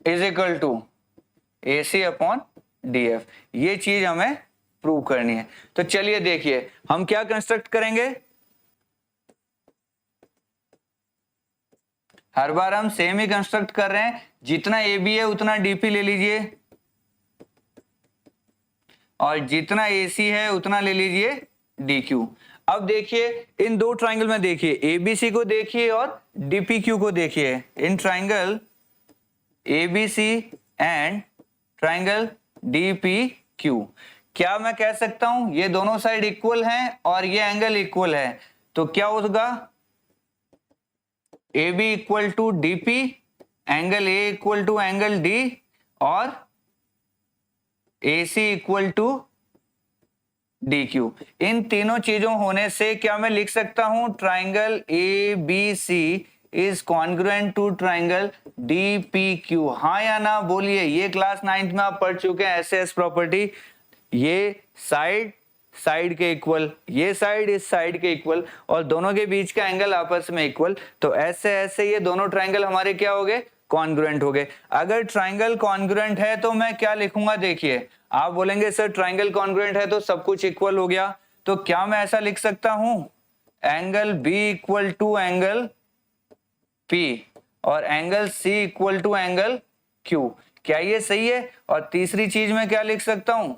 Is equal to AC upon DF, ये चीज हमें प्रूव करनी है। तो चलिए देखिए हम क्या कंस्ट्रक्ट करेंगे, हर बार हम सेम ही कंस्ट्रक्ट कर रहे हैं, जितना AB है उतना DP ले लीजिए और जितना AC है उतना ले लीजिए DQ। अब देखिए इन 2 ट्राइंगल में देखिए, ABC को देखिए और DPQ को देखिए। In triangle ABC and triangle DPQ, क्या मैं कह सकता हूं ये दोनों साइड इक्वल हैं और ये एंगल इक्वल है, तो क्या होगा, AB equal to DP, angle A equal to angle D और AC इक्वल टू DQ। इन तीनों चीजों होने से क्या मैं लिख सकता हूं, triangle ABC is congruent to triangle DPQ। हाँ या ना बोलिए, ये क्लास 9th में आप पढ़ चुके हैं SS प्रॉपर्टी। ये साइड साइड के इक्वल, ये साइड इस साइड के इक्वल, और दोनों के बीच का एंगल आपस में इक्वल। तो ऐसे ऐसे ये दोनों ट्राइंगल हमारे क्या हो गए, कॉन्ग्रुएंट हो गए। अगर ट्राइंगल कॉन्ग्रुएंट है तो मैं क्या लिखूंगा, देखिए आप बोलेंगे सर ट्राइंगल कॉन्ग्रुएंट है तो सब कुछ इक्वल हो गया, तो क्या मैं ऐसा लिख सकता हूं, angle B equal to angle P और angle C equal to angle Q, क्या ये सही है? और तीसरी चीज में क्या लिख सकता हूं,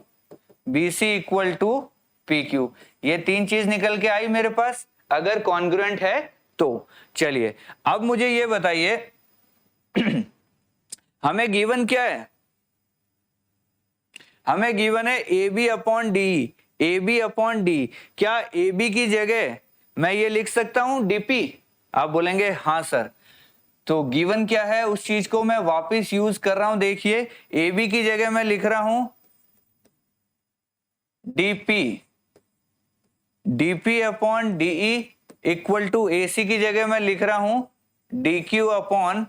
B C equal to P Q. ये तीन चीज निकल के आई मेरे पास अगर कॉन्ग्रुएंट है तो। चलिए अब मुझे ये बताइए हमें गिवन क्या है, हमें गिवन है A B upon D, A B upon D. क्या ए बी की जगह मैं ये लिख सकता हूं डीपी? आप बोलेंगे हाँ सर। तो गिवन क्या है उस चीज को मैं वापस यूज कर रहा हूं। देखिए ए बी की जगह मैं लिख रहा हूं DP, DP upon DE equal to A C की जगह मैं लिख रहा हूं D Q upon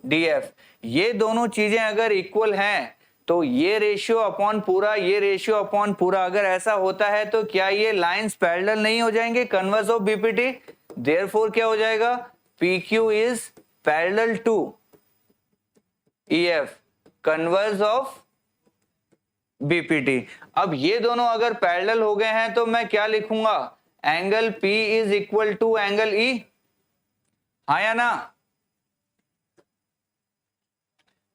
D F. ये दोनों चीजें अगर इक्वल हैं तो ये रेशियो अपॉन पूरा, ये रेशियो अपॉन पूरा अगर ऐसा होता है तो क्या ये लाइंस पैरेलल नहीं हो जाएंगे, कन्वर्स ऑफ बीपीटी? देयरफॉर क्या हो जाएगा, PQ is parallel to EF, converse of BPT. अब ये दोनों अगर पैरेलल हो गए हैं तो मैं क्या लिखूंगा, angle P is equal to angle E, हाँ या ना?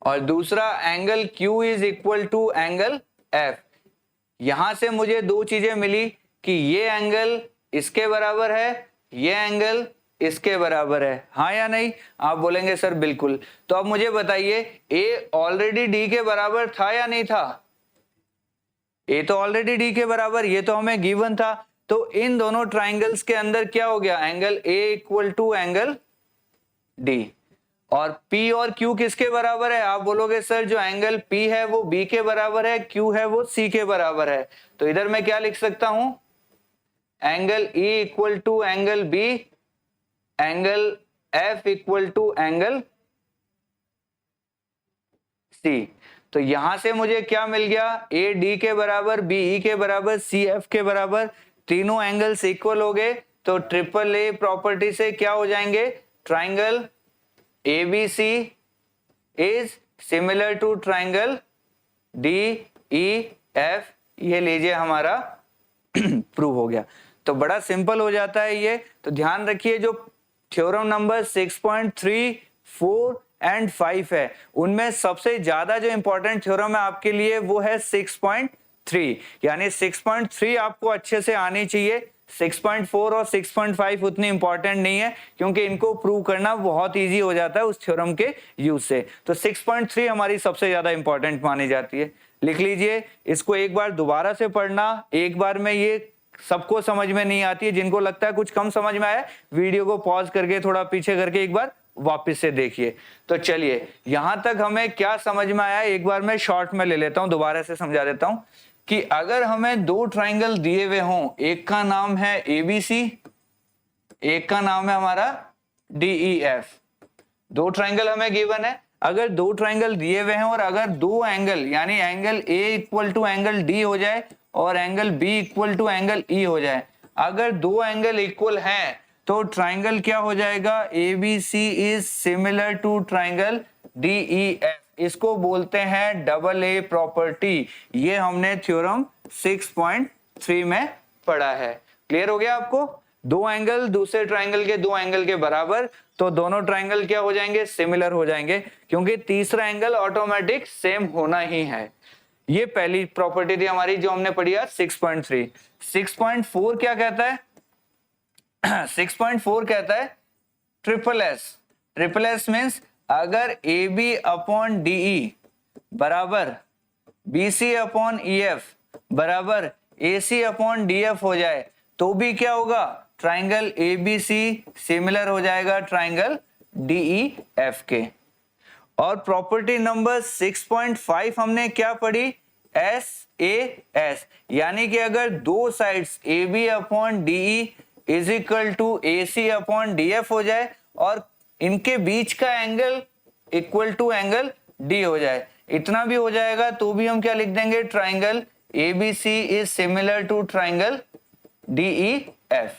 और दूसरा angle Q is equal to angle F। यहां से मुझे दो चीजें मिली कि ये एंगल इसके बराबर है, ये एंगल इसके बराबर है, हाँ या नहीं? आप बोलेंगे सर बिल्कुल। तो अब मुझे बताइए A ऑलरेडी D के बराबर था या नहीं था? A तो ऑलरेडी D के बराबर, ये तो हमें गिवन था। तो इन दोनों ट्राइंगल्स के अंदर क्या हो गया, angle A equal to angle D। और P और Q किसके बराबर है? आप बोलोगे सर जो एंगल P है वो B के बराबर है, Q है वो C के बराबर है। तो इधर मैं क्या लिख सकता हूं, angle E equal to angle B, angle F equal to angle C। तो यहां से मुझे क्या मिल गया, A D के बराबर, B E के बराबर, C F के बराबर, तीनों एंगल्स इक्वल हो गए। तो ट्रिपल ए प्रॉपर्टी से क्या हो जाएंगे, triangle ABC is similar to triangle DEF। ये लीजिए हमारा प्रूव हो गया। तो बड़ा सिंपल हो जाता है ये। तो ध्यान रखिए जो थ्योरम नंबर 6.3, 4 एंड 5 है उनमें सबसे ज्यादा जो इंपॉर्टेंट थ्योरम है आपके लिए वो है 6.3, यानी 6.3 आपको अच्छे से आनी चाहिए। 6.4 और 6.5 उतनी इंपॉर्टेंट नहीं है क्योंकि इनको प्रूव करना बहुत इजी हो जाता है उस थ्योरम के यूज से। तो 6.3 हमारी सबसे ज्यादा इंपॉर्टेंट मानी जाती है। लिख लीजिए, इसको एक बार दोबारा से पढ़ना, एक बार में ये सबको समझ में नहीं आती है। जिनको लगता है कुछ कम समझ में आया, वीडियो को पॉज करके थोड़ा पीछे करके एक बार वापस से देखिए। तो चलिए यहां तक हमें क्या समझ में आया, एक बार मैं शॉर्ट में ले लेता हूं, दोबारा से समझा देता हूं कि अगर हमें दो ट्राइंगल दिए हुए हों, एक का नाम है ABC, एक का नाम है हमारा DEF। दो ट्राइंगल हमें गिवन है। अगर दो ट्राइंगल दिए हुए हैं और अगर दो एंगल यानी angle A equal to angle D हो जाए और angle B equal to angle E हो जाए, अगर दो एंगल इक्वल हैं तो ट्राइंगल क्या हो जाएगा, ABC is similar to triangle DEF। इसको बोलते हैं डबल ए प्रॉपर्टी। ये हमने थ्योरम 6.3 में पढ़ा है। क्लियर हो गया आपको? दो एंगल दूसरे ट्राइंगल के दो एंगल के बराबर, तो दोनों ट्राइंगल क्या हो जाएंगे, सिमिलर हो जाएंगे, क्योंकि तीसरा एंगल ऑटोमेटिक सेम होना ही है। ये पहली प्रॉपर्टी थी हमारी जो हमने पढ़ी है 6.3। 6.4 क्या कहता है? 6.4 कहता है triple S. Triple S means अगर AB अपॉन DE बराबर BC अपॉन EF बराबर AC अपॉन DF हो जाए तो भी क्या होगा, ट्राइंगल ABC सिमिलर हो जाएगा ट्राइंगल DEF के। और प्रॉपर्टी नंबर 6.5 हमने क्या पढ़ी, SAS, यानी कि अगर दो sides AB upon DE is equal to AC upon DF हो जाए और इनके बीच का angle equal to angle D हो जाए, इतना भी हो जाएगा तो भी हम क्या लिख देंगे, triangle ABC is similar to triangle DEF।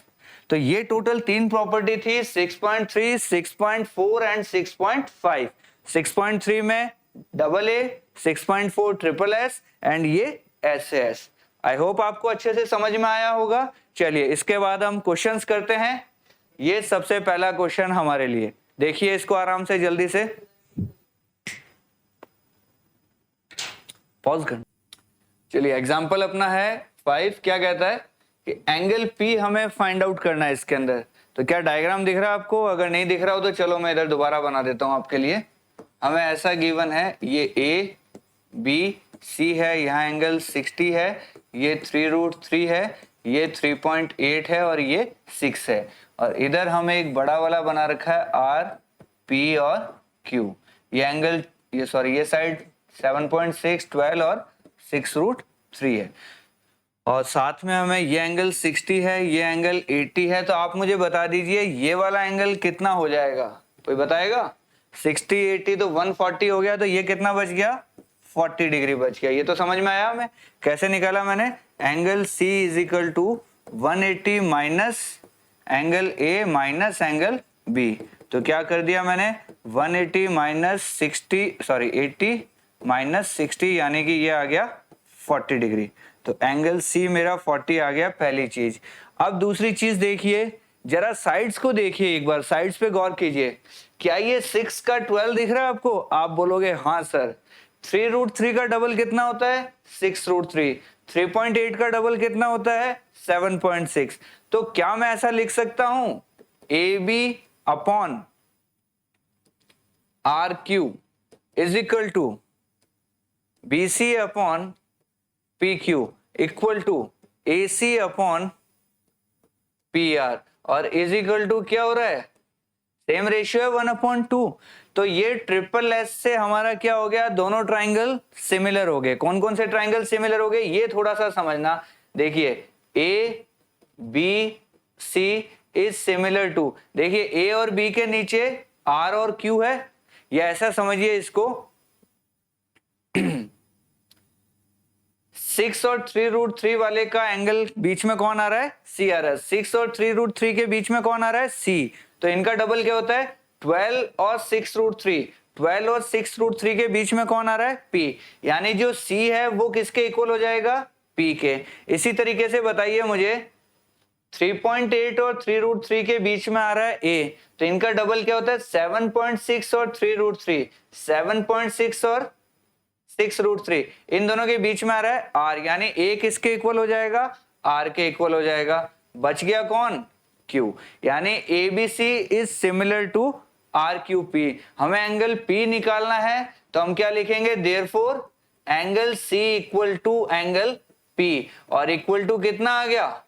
तो ये टोटल तीन प्रॉपर्टी थी, 6.3, 6.4 एंड 6.5। 6.3 में double A, 6.4 triple S and ये SAS। आई होप आपको अच्छे से समझ में आया होगा। चलिए इसके बाद हम क्वेश्चंस करते हैं। ये सबसे पहला क्वेश्चन हमारे लिए, देखिए इसको आराम से जल्दी से पॉज कर। चलिए एग्जांपल अपना है 5। क्या कहता है कि एंगल P हमें फाइंड आउट करना है इसके अंदर। तो क्या डायग्राम दिख रहा है आपको? अगर नहीं दिख रहा हो तो चलो मैं इधर दोबारा बना देता हूं आपके लिए। हमें ऐसा गिवन है, ये A B C है, यहाँ एंगल 60 है, ये 3√3 है, ये 3.8 है और ये 6 है, और इधर हमें एक बड़ा वाला बना रखा है R P और Q। ये एंगल ये साइड 7.6, 12 और 6√3 है, और साथ में हमें ये एंगल 60 है, ये एंगल 80 है। तो आप मुझे बता दीजिए ये वाला एंगल कितना हो जाएगा? कोई बताएगा? 60 80 तो 140 हो गया, तो ये कितना बच गया? 40 डिग्री बच गया। ये तो समझ में आया हमें। कैसे निकाला मैंने? Angle C is equal to 180 minus angle A minus angle B। तो क्या कर दिया मैंने? 180 माइनस 80 माइनस 60, यानी कि ये आ गया 40 डिग्री। तो एंगल C मेरा 40 आ गया, पहली चीज। अब दूसरी चीज देखिए, जरा साइड्स को देखिए, एक बार साइड्स पे गौर कीजिए। क्या ये 6 का 12 दिख रहा है आपको? आप बोलोगे हाँ सर। 3√3 का डबल कितना होता है? 6√3। 3.8 का डबल कितना होता है? 7.6। तो क्या मैं ऐसा लिख सकता हूं, AB upon RQ is equal to BC upon PQ equal to AC upon PR, और इज इक्वल टू क्या हो रहा है? सेम रेशियो है 1/2। तो ये ट्रिपल एस से हमारा क्या हो गया? दोनों ट्राइंगल सिमिलर हो गए। कौन कौन से ट्राइंगल सिमिलर हो गए ये थोड़ा सा समझना। देखिए ABC इज सिमिलर टू, देखिए A और B के नीचे R और Q है, या ऐसा समझिए इसको 6 और 3√3 वाले का एंगल बीच में कौन आ रहा है? C आ रहा है। 6 और 3√3 के बीच में कौन आ रहा है? C। तो इनका डबल क्या होता है? 12 और 6√3। 12 और 6√3 के बीच में कौन आ रहा है? P। यानी जो C है वो किसके इक्वल हो जाएगा? P के। इसी तरीके से बताइए मुझे 3.8 और 3√3 के बीच में आ रहा है A, तो इनका डबल क्या होता है? 7.6 और 3√3। 7.6 और 6√3, इन दोनों के बीच में आ रहा है R, यानी A किसके इक्वल हो जाएगा? R के इक्वल हो जाएगा। बच गया कौन? Q। यानी ABC is similar to RQP। हमें एंगल P निकालना है, तो हम क्या लिखेंगे? Therefore angle C equal to angle P, और इक्वल टू कितना आ गया?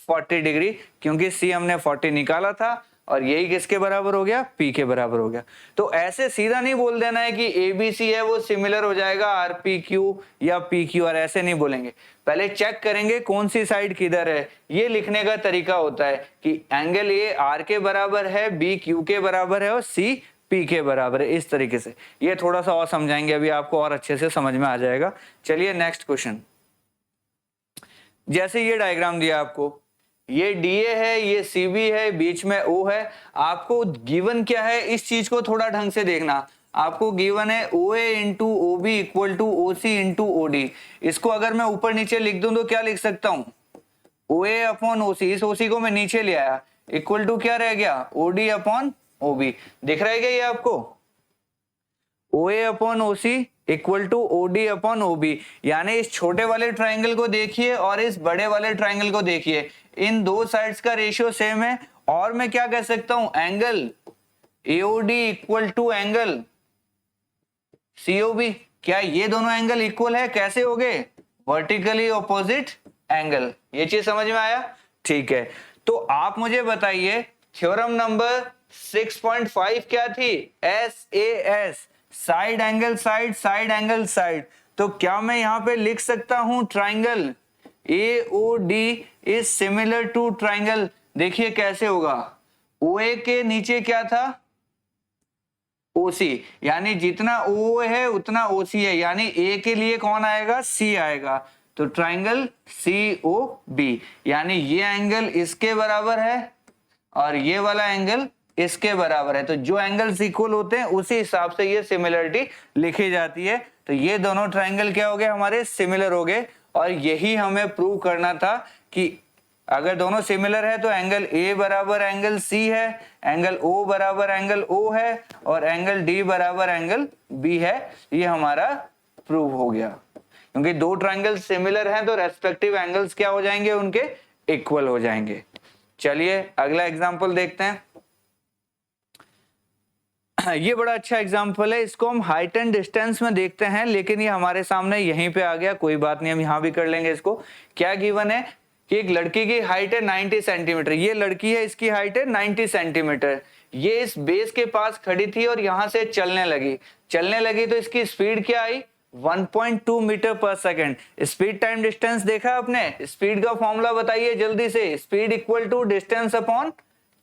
40 डिग्री, क्योंकि C हमने 40 निकाला था, और यही किसके बराबर हो गया? P के बराबर हो गया। तो ऐसे सीधा नहीं बोल देना है कि ABC है वो सिमिलर हो जाएगा RPQ या PQ, और ऐसे नहीं बोलेंगे। पहले चेक करेंगे कौन सी साइड किधर है। ये लिखने का तरीका होता है कि एंगल A R के बराबर है, B Q के बराबर है और C P के बराबर है। इस तरीके से ये थोड़ा सा और समझाएंगे, अभी आपको और अच्छे से समझ में आ जाएगा। चलिए नेक्स्ट क्वेश्चन। जैसे ये डायग्राम दिया आपको, ये DA है, ये CB है, बीच में O है। आपको गिवन क्या है, इस चीज को थोड़ा ढंग से देखना। आपको गिवन है OA into OB equal to OC into OD। इसको अगर मैं ऊपर नीचे लिख दूं तो क्या लिख सकता हूं? OA अपॉन OC, इस OC को मैं नीचे ले आया, इक्वल टू क्या रह गया? OD upon OB। दिख रहा है क्या ये आपको? OA upon OC equal to OD upon OB। यानी इस छोटे वाले ट्राइंगल को देखिए और इस बड़े वाले ट्राइंगल को देखिए, इन दो साइड्स का रेशियो सेम है। और मैं क्या कह सकता हूं? Angle AOD equal to angle COB। क्या ये दोनों एंगल इक्वल है? कैसे हो गए? Vertically opposite angle. ये चीज समझ में आया? ठीक है, तो आप मुझे बताइए थ्योरम नंबर 6.5 क्या थी? SAS, side angle side, side angle side. तो क्या मैं यहां पे लिख सकता हूं triangle AOD is similar to triangle? देखिए कैसे होगा। OA के नीचे क्या था? OC, यानी जितना O है उतना OC है, यानी A के लिए कौन आएगा? C आएगा। तो ट्राइंगल COB, यानी ये एंगल इसके बराबर है और ये वाला एंगल इसके बराबर है। तो जो एंगल्स इक्वल होते हैं उसी हिसाब से ये सिमिलरिटी लिखी जाती है। तो ये दोनों ट्राइंगल क्या हो गए हमारे, सिमिलर हो गए। और यही हमें प्रूव करना था कि अगर दोनों सिमिलर है तो एंगल A बराबर एंगल C है, एंगल O बराबर एंगल O है और एंगल D बराबर एंगल B है। ये हमारा प्रूव हो गया। क्योंकि दो ट्राइंगल सिमिलर हैं तो रेस्पेक्टिव एंगल्स क्या हो जाएंगे, उनके इक्वल हो जाएंगे। चलिए अगला एग्जांपल देखते हैं। ये बड़ा अच्छा एग्जांपल है, इसको हम हाइट एंड डिस्टेंस में देखते हैं, लेकिन ये हमारे सामने यहीं पे आ गया, कोई बात नहीं, हम यहां भी कर लेंगे इसको। क्या गिवन है कि एक लड़की की हाइट है 90 सेंटीमीटर, ये लड़की है, इसकी हाइट है 90 सेंटीमीटर। ये इस बेस के पास खड़ी थी और यहां से चलने लगी तो इसकी स्पीड क्या आई, 1.2 metre per second. Speed time distance देखा आपने, स्पीड का फॉर्मूला बताइए जल्दी से, speed equal to distance upon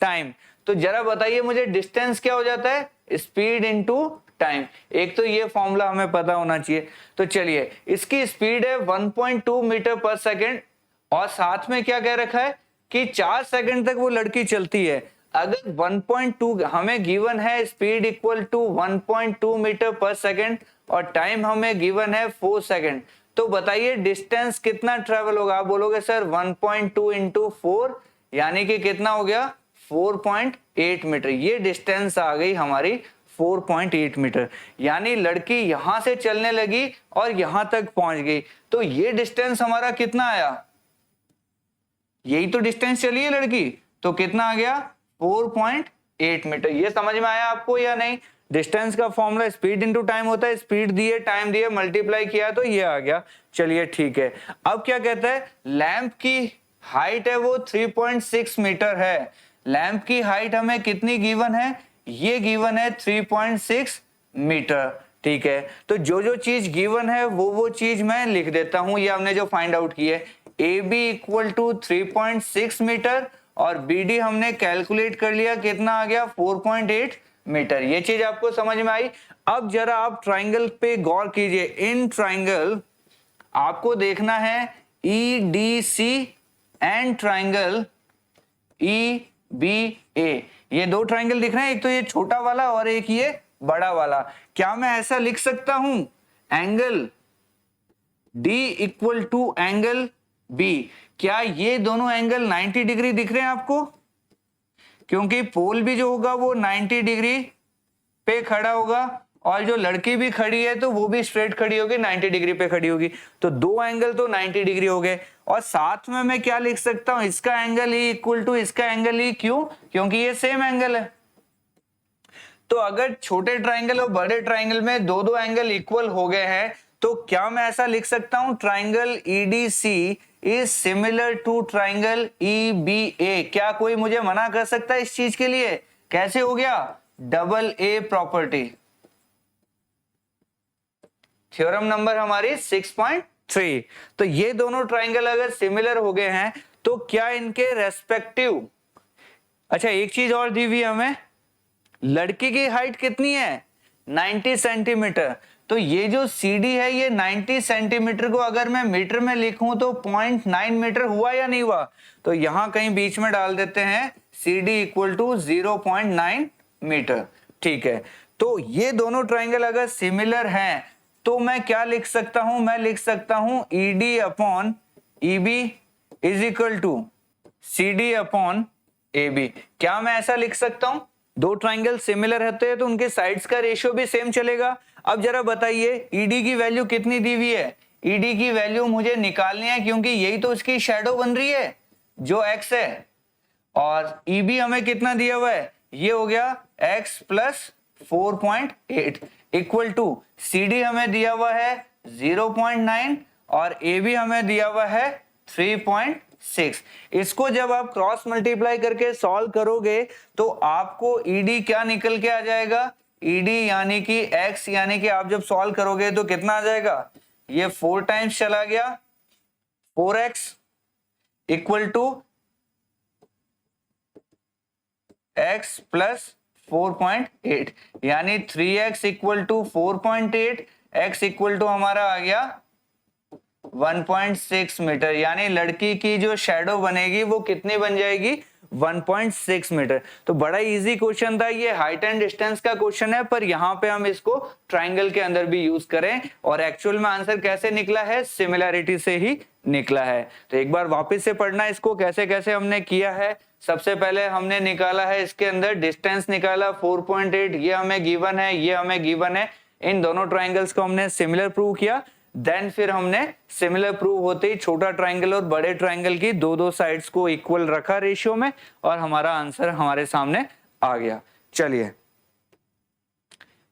time. तो जरा बताइए मुझे डिस्टेंस क्या हो जाता है, स्पीड इनटू टाइम। एक तो ये फॉर्मूला हमें पता होना चाहिए। तो चलिए इसकी स्पीड है 1.2 मीटर पर सेकेंड और साथ में क्या कह रखा है कि 4 सेकंड तक वो लड़की चलती है। अगर 1.2 हमें गिवन है, speed equal to 1.2 metre per second और टाइम हमें गिवन है 4 सेकंड, तो बताइए डिस्टेंस कितना ट्रेवल होगा। आप बोलोगे सर 1.2 इंटू 4 यानी कि कितना हो गया, 4.8 मीटर। ये डिस्टेंस आ गई हमारी 4.8 मीटर, यानी लड़की यहां से चलने लगी और यहां तक पहुंच गई। तो ये डिस्टेंस हमारा कितना आया, यही तो डिस्टेंस चली है लड़की, तो कितना आ गया 4.8 मीटर। ये समझ में आया आपको या नहीं। डिस्टेंस का फॉर्मूला स्पीड इनटू टाइम होता है, स्पीड दिए टाइम दिए मल्टीप्लाई किया तो ये आ गया। चलिए ठीक है, अब क्या कहता है, लैंप की हाइट है वो 3.6 मीटर है। लैंप की हाइट हमें कितनी गिवन है, ये गिवन है 3.6 मीटर। ठीक है, तो जो चीज गिवन है वो चीज मैं लिख देता हूं। ये हमने जो फाइंड आउट की है, AB इक्वल टू 3.6 मीटर और BD हमने कैलकुलेट कर लिया, कितना आ गया 4.8 मीटर। ये चीज आपको समझ में आई। अब जरा आप ट्राइंगल पे गौर कीजिए। इन ट्राइंगल आपको देखना है EDC एंड ट्राइंगल EBA। ये दो ट्राइंगल दिख रहे हैं, एक तो ये छोटा वाला और एक ये बड़ा वाला। क्या मैं ऐसा लिख सकता हूं, angle D equal to angle B, क्या ये दोनों एंगल 90 डिग्री दिख रहे हैं आपको, क्योंकि पोल भी जो होगा वो 90 डिग्री पे खड़ा होगा और जो लड़की भी खड़ी है तो वो भी स्ट्रेट खड़ी होगी, 90 डिग्री पे खड़ी होगी। तो दो एंगल तो 90 डिग्री हो गए। और साथ में मैं क्या लिख सकता हूं, इसका एंगल E इक्वल टू इसका एंगल E, क्यों, क्योंकि ये सेम एंगल है। तो अगर छोटे ट्राइंगल और बड़े ट्राइंगल में दो एंगल इक्वल हो गए हैं, तो क्या मैं ऐसा लिख सकता हूं, triangle EDC is similar to triangle EBA। क्या कोई मुझे मना कर सकता है इस चीज के लिए, कैसे हो गया, double A property. Theorem number हमारी 6.3। तो ये दोनों ट्राइंगल अगर सिमिलर हो गए हैं तो क्या इनके रेस्पेक्टिव, अच्छा एक चीज और दी हुई हमें, लड़की की हाइट कितनी है 90 सेंटीमीटर। तो ये जो CD है ये 90 सेंटीमीटर को अगर मैं मीटर में लिखूं तो 0.9 मीटर हुआ या नहीं हुआ। तो यहां कहीं बीच में डाल देते हैं CD इक्वल टू 0.9 मीटर। ठीक है, तो ये दोनों ट्राइंगल अगर सिमिलर हैं तो मैं क्या लिख सकता हूं, मैं लिख सकता हूं ED upon EB is equal to CD upon AB। क्या मैं ऐसा लिख सकता हूं, दो ट्राइंगल सिमिलर रहते हैं तो उनके साइड्स का रेशियो भी सेम चलेगा। अब जरा बताइए ED की वैल्यू कितनी दी हुई है, ED की वैल्यू मुझे निकालनी है क्योंकि यही तो इसकी शैडो बन रही है जो x है, और EB हमें कितना दिया हुआ है, ये हो गया x plus 4.8 equal to CD हमें दिया हुआ है 0.9 और AB हमें दिया हुआ है 3.6। इसको जब आप क्रॉस मल्टीप्लाई करके सॉल्व करोगे तो आपको ED क्या निकल के आ जाएगा, ED यानी कि x, यानी कि आप जब सॉल्व करोगे तो कितना आ जाएगा, ये 4 टाइम्स चला गया 4x equal to x plus 4.8 यानी 3x equal to 4.8, x equal to हमारा आ गया 1.6 मीटर, यानी लड़की की जो शेडो बनेगी वो कितनी बन जाएगी, 1.6 मीटर। तो बड़ा इजी क्वेश्चन था ये, हाइट एंड डिस्टेंस का क्वेश्चन है, पर यहाँ पे हम इसको ट्राइंगल के अंदर भी यूज करें, और एक्चुअल में आंसर कैसे निकला है, सिमिलैरिटी से ही निकला है। तो एक बार वापस से पढ़ना इसको, कैसे कैसे हमने किया है। सबसे पहले हमने निकाला है इसके अंदर डिस्टेंस निकाला 4.8, ये हमें गिवन है, ये हमें गिवन है। इन दोनों ट्राइंगल्स को हमने सिमिलर प्रूव किया। देन फिर हमने सिमिलर प्रूव होते ही छोटा ट्राइंगल और बड़े ट्राइंगल की दो साइड्स को इक्वल रखा रेशियो में, और हमारा आंसर हमारे सामने आ गया। चलिए,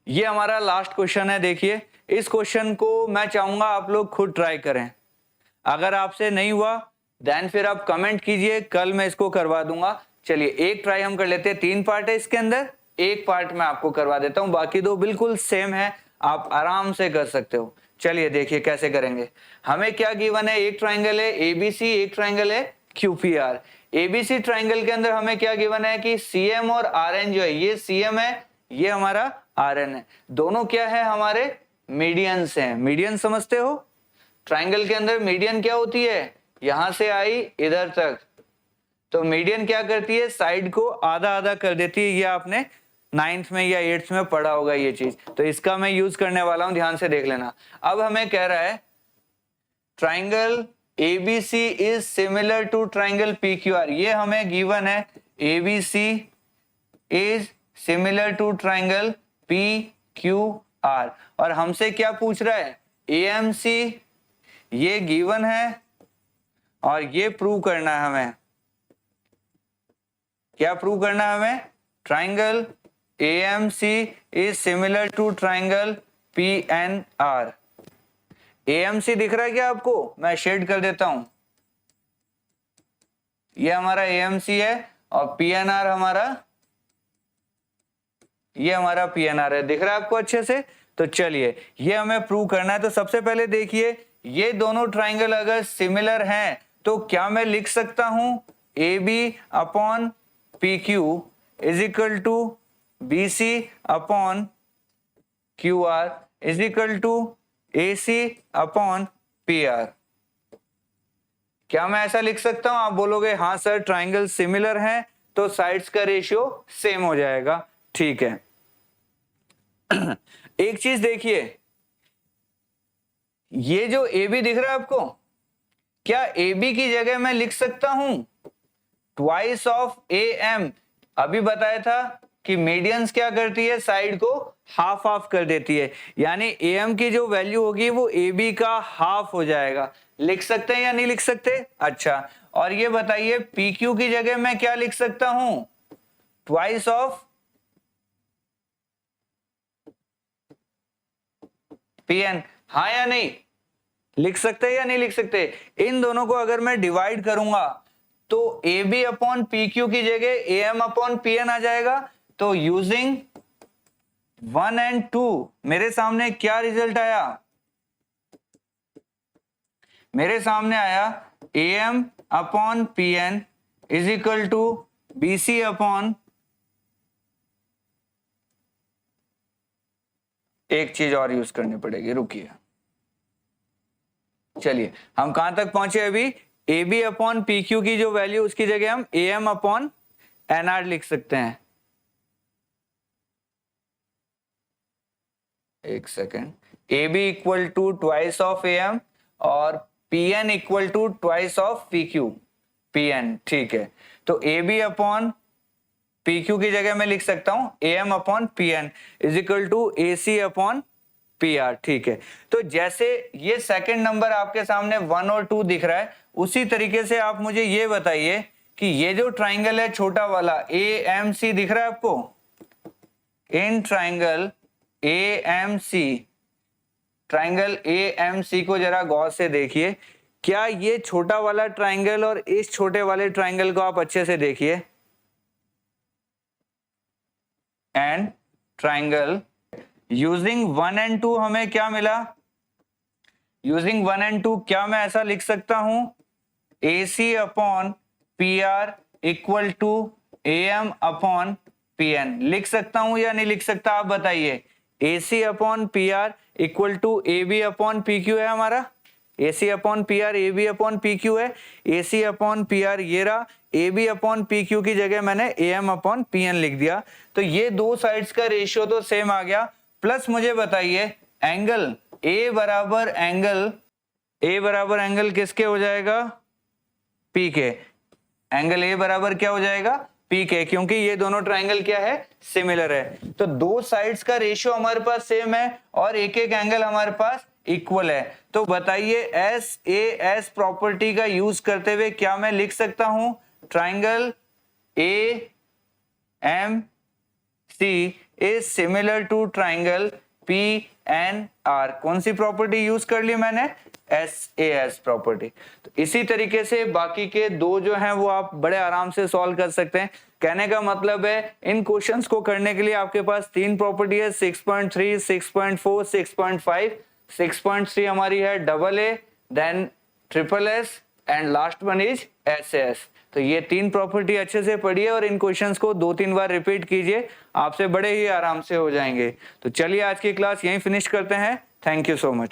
ये हमारा लास्ट क्वेश्चन है। देखिए, इस क्वेश्चन को मैं चाहूंगा आप लोग खुद ट्राई करें। अगर आपसे नहीं हुआ देन फिर आप कमेंट कीजिए, कल मैं इसको करवा दूंगा। चलिए, एक ट्राई हम कर लेते हैं। 3 पार्ट है इसके अंदर, एक पार्ट मैं आपको करवा देता हूं, बाकी 2 बिल्कुल सेम है, आप आराम से कर सकते हो। चलिए देखिए कैसे करेंगे। हमें क्या गिवन है, एक ट्राइंगल है एबीसी, एक ट्राइंगल है क्यूपीआर। एबीसी ट्राइंगल के अंदर हमें क्या गिवन है कि सीएम और आरएन जो है, ये सीएम है, ये हमारा आरएन है। दोनों क्या है, हमारे मीडियंस हैं। मीडियन समझते हो, ट्राइंगल के अंदर मीडियन क्या होती है, यहां से आई इधर तक, तो मीडियन क्या करती है, साइड को आधा आधा कर देती है। ये आपने 9th में या 8th में पढ़ा होगा ये चीज, तो इसका मैं यूज करने वाला हूं, ध्यान से देख लेना। अब हमें कह रहा है triangle ABC is similar to triangle PQR, ये हमें गिवन है। ABC is similar to triangle PQR, और हमसे क्या पूछ रहा है, एएमसी, ये गिवन है, और ये प्रूव करना है हमें। क्या प्रूव करना है हमें, triangle AMC is similar to triangle PNR। AMC दिख रहा है क्या आपको, मैं शेड कर देता हूं, ये हमारा AMC है, और PNR हमारा, ये हमारा PNR है। दिख रहा है आपको अच्छे से। तो चलिए, ये हमें प्रूव करना है। तो सबसे पहले देखिए, ये दोनों ट्राइंगल अगर सिमिलर हैं तो क्या मैं लिख सकता हूं, AB upon PQ is equal to BC upon QR is equal to AC upon PR। क्या मैं ऐसा लिख सकता हूं? आप बोलोगे हाँ सर, ट्राइंगल सिमिलर हैं तो साइड्स का रेशियो सेम हो जाएगा। ठीक है। एक चीज देखिए, ये जो AB दिख रहा है आपको, क्या AB की जगह मैं लिख सकता हूं ट्वाइस ऑफ AM? अभी बताया था कि मीडियंस क्या करती है, साइड को हाफ हाफ कर देती है, यानी AM की जो वैल्यू होगी वो AB का हाफ हो जाएगा। लिख सकते हैं या नहीं लिख सकते? अच्छा, और ये बताइए PQ की जगह मैं क्या लिख सकता हूं, ट्वाइस ऑफ PN, हाँ या नहीं? लिख सकते हैं या नहीं लिख सकते? इन दोनों को अगर मैं डिवाइड करूंगा तो AB अपॉन PQ की जगह AM अपॉन PN आ जाएगा। तो यूजिंग 1 and 2 मेरे सामने क्या रिजल्ट आया, मेरे सामने आया AM upon PN is equal to BC upon, एक चीज और यूज करनी पड़ेगी, रुकिए। चलिए, हम कहां तक पहुंचे अभी, AB अपॉन PQ की जो वैल्यू, उसकी जगह हम AM अपॉन NR लिख सकते हैं। एक second, AB equal to twice of AM और PN equal to twice of PQ, PN। ठीक है, तो AB अपॉन PQ की जगह मैं लिख सकता हूं AM upon PN is equal to AC upon PR। ठीक है, तो जैसे ये सेकंड नंबर आपके सामने 1 और 2 दिख रहा है, उसी तरीके से आप मुझे ये बताइए कि ये जो ट्राइंगल है छोटा वाला AMC दिख रहा है आपको, in triangle AMC, triangle AMC को जरा गौर से देखिए। क्या ये छोटा वाला ट्राइंगल और इस छोटे वाले ट्राइंगल को आप अच्छे से देखिए, एंड ट्राइंगल यूजिंग 1 and 2 हमें क्या मिला, यूजिंग 1 and 2 क्या मैं ऐसा लिख सकता हूं, AC upon PR equal to AM upon PN। लिख सकता हूं या नहीं लिख सकता, आप बताइए। AC upon PR equal to AB upon PQ है हमारा, AC upon P R AB upon PQ है, AC अपॉन पी आर ये रहा, AB अपॉन PQ की जगह मैंने AM अपॉन PN लिख दिया। तो ये दो साइड्स का रेशियो तो सेम आ गया, प्लस मुझे बताइए एंगल A बराबर एंगल किसके हो जाएगा, P के। एंगल A बराबर क्या हो जाएगा, P के, क्योंकि ये दोनों ट्राइंगल क्या है, सिमिलर है। तो दो साइड्स का रेशियो हमारे पास सेम है और एक एक एंगल हमारे पास इक्वल है। तो बताइए SAS प्रॉपर्टी का यूज करते हुए क्या मैं लिख सकता हूं, triangle AMC is similar to triangle PNR। कौन सी प्रॉपर्टी यूज कर ली मैंने, SAS प्रॉपर्टी। तो इसी तरीके से बाकी के दो जो हैं वो आप बड़े आराम से सॉल्व कर सकते हैं। कहने का मतलब है इन क्वेश्चंस को करने के लिए आपके पास तीन प्रॉपर्टी है, 6.3, 6.4, 6.5। 6.3 हमारी है AA, then SSS and last one is SAS। तो ये तीन प्रॉपर्टी अच्छे से पढ़िए और इन क्वेश्चंस को 2-3 बार रिपीट कीजिए, आपसे बड़े ही आराम से हो जाएंगे। तो चलिए आज की क्लास यहीं फिनिश करते हैं। Thank you so much.